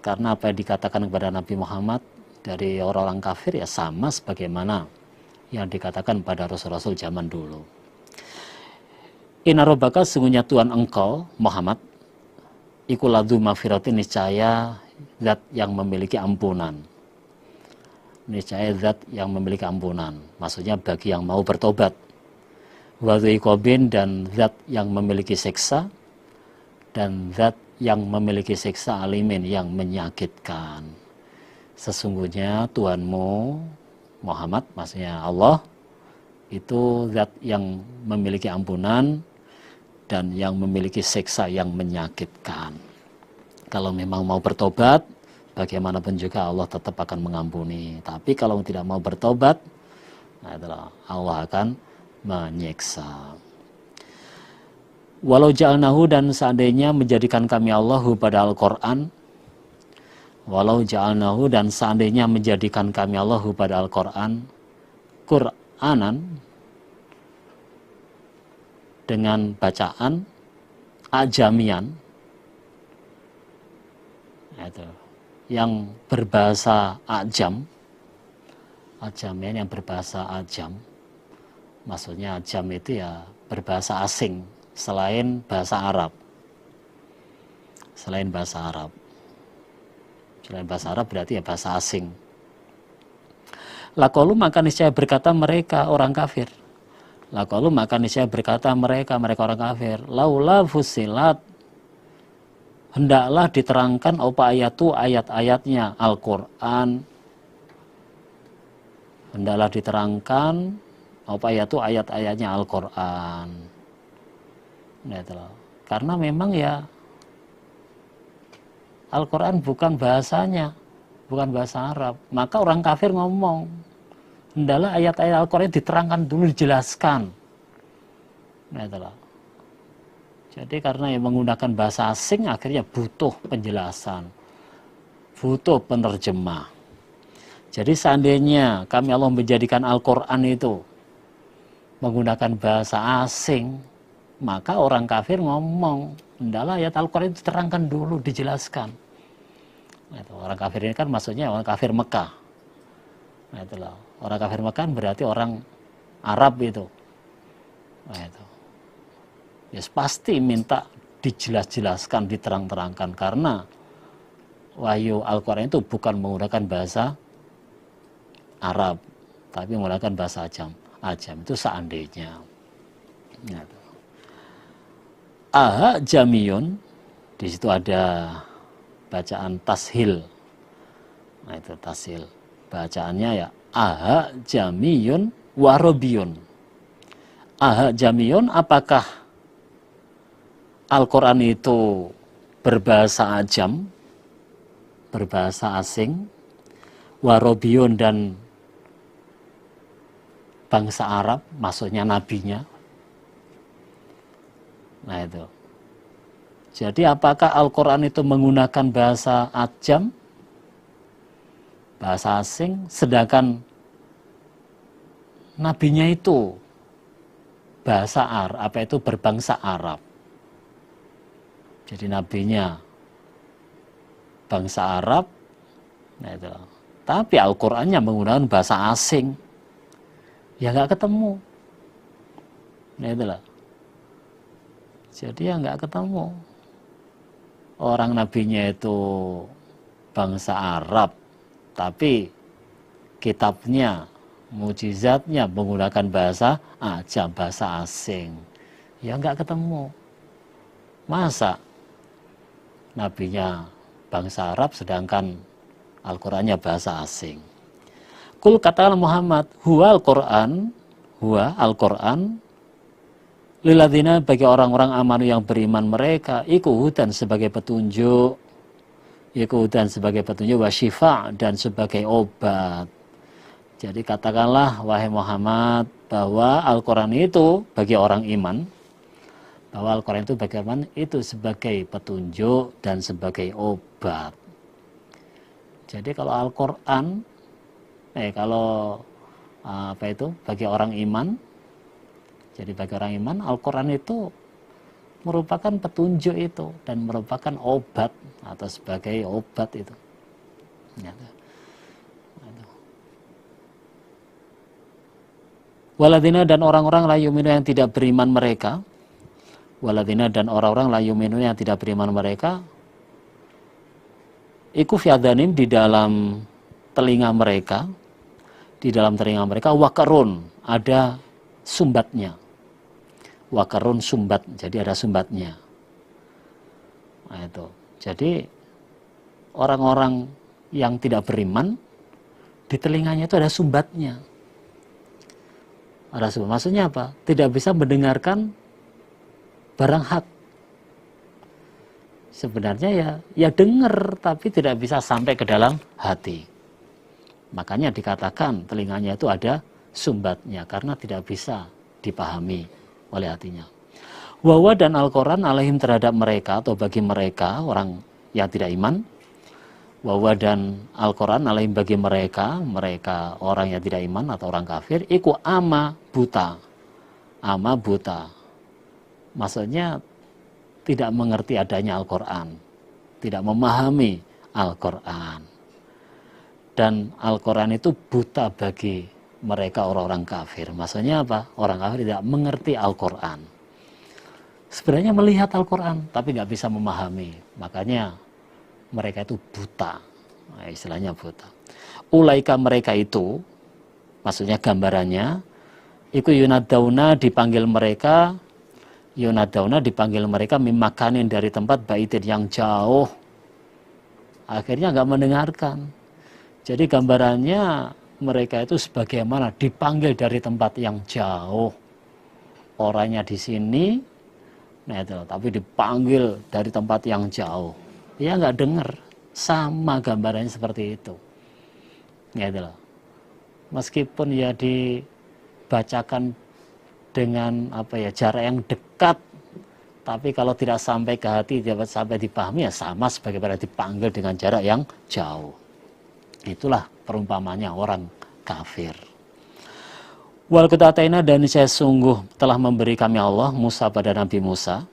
Karena apa yang dikatakan kepada Nabi Muhammad dari orang-orang kafir ya sama sebagaimana yang dikatakan pada rasul-rasul zaman dulu. Inna rabbaka, sesungguhnya Tuhan engkau Muhammad, iku ladzu maghfiratin, niscaya zat yang memiliki ampunan. Niscaya zat yang memiliki ampunan. Maksudnya bagi yang mau bertobat. Wa dzu iqabin, dan zat yang memiliki siksa, dan zat yang memiliki siksa alimin, yang menyakitkan. Sesungguhnya Tuhanmu Muhammad, maksudnya Allah, itu zat yang memiliki ampunan dan yang memiliki siksa yang menyakitkan. Kalau memang mau bertobat, bagaimanapun juga Allah tetap akan mengampuni. Tapi kalau tidak mau bertobat, nah itulah, Allah akan menyiksa. Walau ja'alnahu, dan seandainya menjadikan kami Allahu pada Al-Quran, walau ja'alnahu, dan seandainya menjadikan kami Allahu pada Al-Quran, Qur'anan, dengan bacaan ajamian, itu yang berbahasa ajam, ajamian yang berbahasa ajam, maksudnya ajam itu ya berbahasa asing selain bahasa Arab. Selain bahasa Arab berarti ya bahasa asing. Laqalu, maka niscaya berkata mereka orang kafir. Laqalu, maka niscaya berkata mereka orang kafir, laula fusilat, hendaklah diterangkan apa ayatu, ayat-ayatnya Al-Quran, hendaklah diterangkan apa ayatu, ayat-ayatnya Al-Quran. Nah, itulah. Karena memang ya Al-Quran bukan bahasanya, bukan bahasa Arab. Maka orang kafir ngomong, hendaklah ayat-ayat Al-Quran diterangkan dulu, dijelaskan. Nah, itulah. Jadi karena yang menggunakan bahasa asing, akhirnya butuh penjelasan, butuh penerjemah. Jadi seandainya kami Allah menjadikan Al-Quran itu menggunakan bahasa asing, maka orang kafir ngomong, hendaklah ayat Al-Quran diterangkan dulu, dijelaskan. Nah, itu. Orang kafir ini kan maksudnya orang kafir Mekah. Nah, itulah. Orang kafir Mekah berarti orang Arab itu. Nah, itu. Ya pasti minta dijelas-jelaskan, diterang-terangkan, karena wahyu Al-Quran itu bukan menggunakan bahasa Arab, tapi menggunakan bahasa ajam. Ajam itu seandainya. Nah, itu. Aha jamiyun, di situ ada bacaan tashil. Nah, itu tashil. Bacaannya ya aha jamiyun warobiyun. Aha jamiyun, apakah Al-Quran itu berbahasa ajam, berbahasa asing, warobiyun, dan bangsa Arab, maksudnya nabinya. Nah, itu. Jadi apakah Al-Quran itu menggunakan bahasa ajam, bahasa asing, sedangkan nabinya itu bahasa Arab, apa itu berbangsa Arab. Jadi nabinya bangsa Arab, Nah, itu. Tapi Al-Qur'annya menggunakan bahasa asing. Ya nggak ketemu. Nah, itulah. Jadi ya nggak ketemu. Orang nabinya itu bangsa Arab, tapi kitabnya, mukjizatnya menggunakan bahasa ajam, bahasa asing. Ya nggak ketemu. Masa nabinya bangsa Arab sedangkan Al-Qur'annya bahasa asing. Kul katakan Muhammad, huwa Al-Qur'an lilladzina bagi orang-orang amanu yang beriman mereka iku hudan sebagai petunjuk, wasyifa dan sebagai obat. Jadi katakanlah wahai Muhammad bahwa Al-Qur'an itu bagi orang iman, bahwa Al-Qur'an itu bagi orang itu sebagai petunjuk dan sebagai obat. Jadi kalau Al-Qur'an bagi orang iman, jadi bagi orang iman Al-Qur'an itu merupakan petunjuk itu dan merupakan obat atau sebagai obat itu. Waladina dan orang-orang la yu'minu yang tidak beriman mereka, iku fiadanim di dalam telinga mereka, wakarun ada sumbatnya. Wakarun sumbat, jadi ada sumbatnya. Nah, itu. Jadi orang-orang yang tidak beriman di telinganya itu ada sumbatnya. Ada sumbat. Maksudnya apa? Tidak bisa mendengarkan barang hak. Sebenarnya ya dengar tapi tidak bisa sampai ke dalam hati. Makanya dikatakan telinganya itu ada sumbatnya karena tidak bisa dipahami oleh hatinya. Wawa dan Al-Qur'an alaihim terhadap mereka atau bagi mereka orang yang tidak iman. Wawa dan Al-Qur'an alaihim bagi mereka orang yang tidak iman atau orang kafir iku ama buta. Maksudnya tidak mengerti adanya Al-Qur'an, tidak memahami Al-Qur'an. Dan Al-Qur'an itu buta bagi mereka orang-orang kafir. Maksudnya apa? Orang kafir tidak mengerti Al-Qur'an. Sebenarnya melihat Al-Qur'an tapi nggak bisa memahami. Makanya mereka itu buta. Nah, istilahnya buta. Ulaika mereka itu, maksudnya gambarannya, iku yunadauna dipanggil mereka mimakanin dari tempat baitin yang jauh. Akhirnya nggak mendengarkan. Jadi gambarannya mereka itu sebagaimana dipanggil dari tempat yang jauh. Orangnya di sini, nah itu, tapi dipanggil dari tempat yang jauh. Ya nggak dengar. Sama gambarannya seperti itu. Ya itu loh. Meskipun ya dibacakan dengan jarak yang dekat, tapi kalau tidak sampai ke hati, tidak sampai dipahami, ya sama sebagaimana dipanggil dengan jarak yang jauh. Itulah perumpamannya orang kafir. Wal qutataina dan saya sungguh telah memberi kami Allah Musa pada Nabi Musa.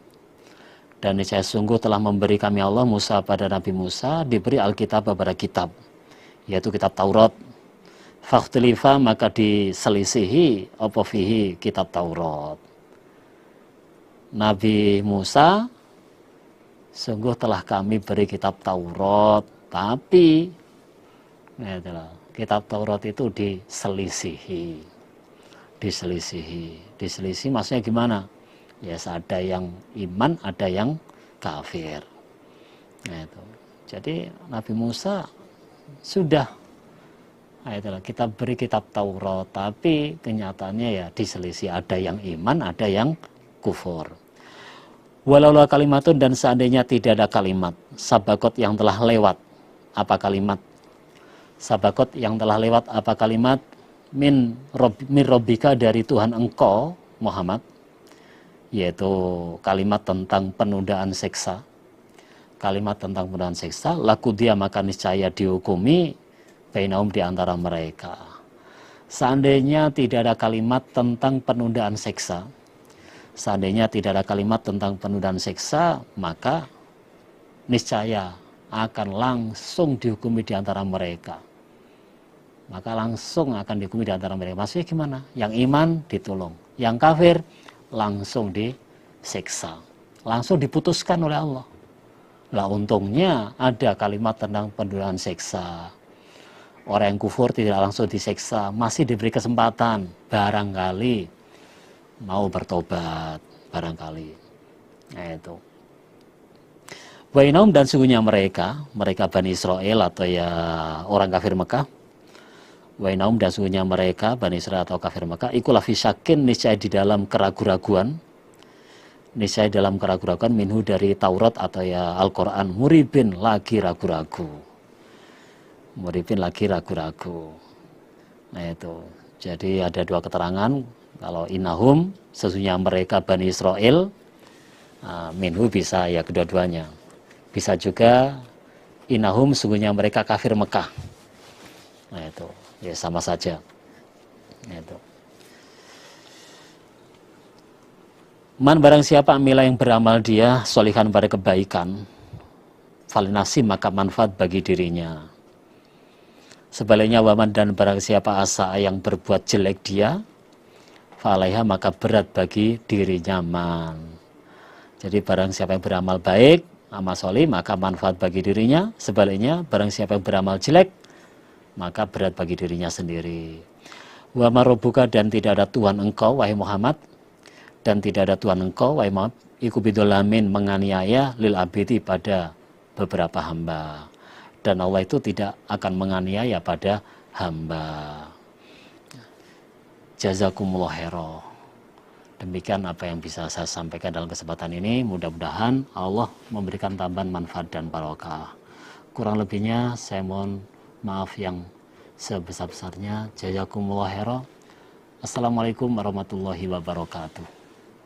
Dan saya sungguh telah memberi kami Allah Musa pada Nabi Musa diberi Alkitab pada kitab, yaitu kitab Taurat. Fakhtilifa maka diselisihi apa fihi kitab Taurat. Nabi Musa sungguh telah kami beri kitab Taurat, tapi kitab Taurat itu diselisihi. Diselisih maksudnya gimana? Ya ada yang iman, ada yang kafir. Nah, itu. Jadi Nabi Musa sudah kita beri kitab Taurat, tapi kenyataannya ya diselisih, ada yang iman, ada yang kufur. Walau kalimatun dan seandainya tidak ada kalimat sabakot yang telah lewat. Apa kalimat? Sabakot yang telah lewat apa kalimat? Min Rabbika dari Tuhan engkau Muhammad, yaitu kalimat tentang penundaan siksa. Kalimat tentang penundaan siksa, laku dia maka niscaya dihukumi bainahum di antara mereka. Seandainya tidak ada kalimat tentang penundaan siksa, maka niscaya akan langsung dihukumi di antara mereka. Maka langsung akan dihukumi di antara mereka. Maksudnya gimana? Yang iman ditolong, yang kafir langsung disiksa, langsung diputuskan oleh Allah. Lah untungnya ada kalimat tentang pendudukan siksa. Orang yang kufur tidak langsung disiksa, masih diberi kesempatan, barangkali mau bertobat, barangkali. Nah itu. Wainahum, dan sungguhnya mereka Bani Israel atau ya orang kafir Mekah. Wainahum, dan sungguhnya mereka Bani Israel atau kafir Mekah, ikulah fisyakin, niscaya di dalam keraguan-raguan, niscaya dalam keraguan-raguan minhu dari Taurat atau ya Al-Quran, muribin lagi ragu-ragu, muribin lagi ragu-ragu. Nah itu, jadi ada dua keterangan. Kalau inahum, sesungguhnya mereka Bani Israel, minhu bisa ya kedua-duanya. Bisa juga inahum, sesungguhnya mereka kafir Mekah. Nah itu, ya sama saja. Nah itu. Man, barang siapa amila yang beramal dia solihan pada kebaikan, falinasi maka manfaat bagi dirinya. Sebaliknya waman, dan barang siapa asa yang berbuat jelek dia, falaiha maka berat bagi dirinya man. Jadi barang siapa yang beramal baik, amal solih, maka manfaat bagi dirinya. Sebaliknya barang siapa yang beramal jelek, maka berat bagi dirinya sendiri. Wa marobuka, dan tidak ada Tuhan engkau wahai Muhammad, dan tidak ada Tuhan engkau wahai Muhammad, iku bidolamin menganiaya lil abidi pada beberapa hamba. Dan Allah itu tidak akan menganiaya pada hamba. Jazakumullah khairan. Demikian apa yang bisa saya sampaikan dalam kesempatan ini. Mudah-mudahan Allah memberikan tambahan manfaat dan barokah. Kurang lebihnya saya mohon maaf yang sebesar-besarnya. Jazakumullah khairan. Assalamualaikum warahmatullahi wabarakatuh.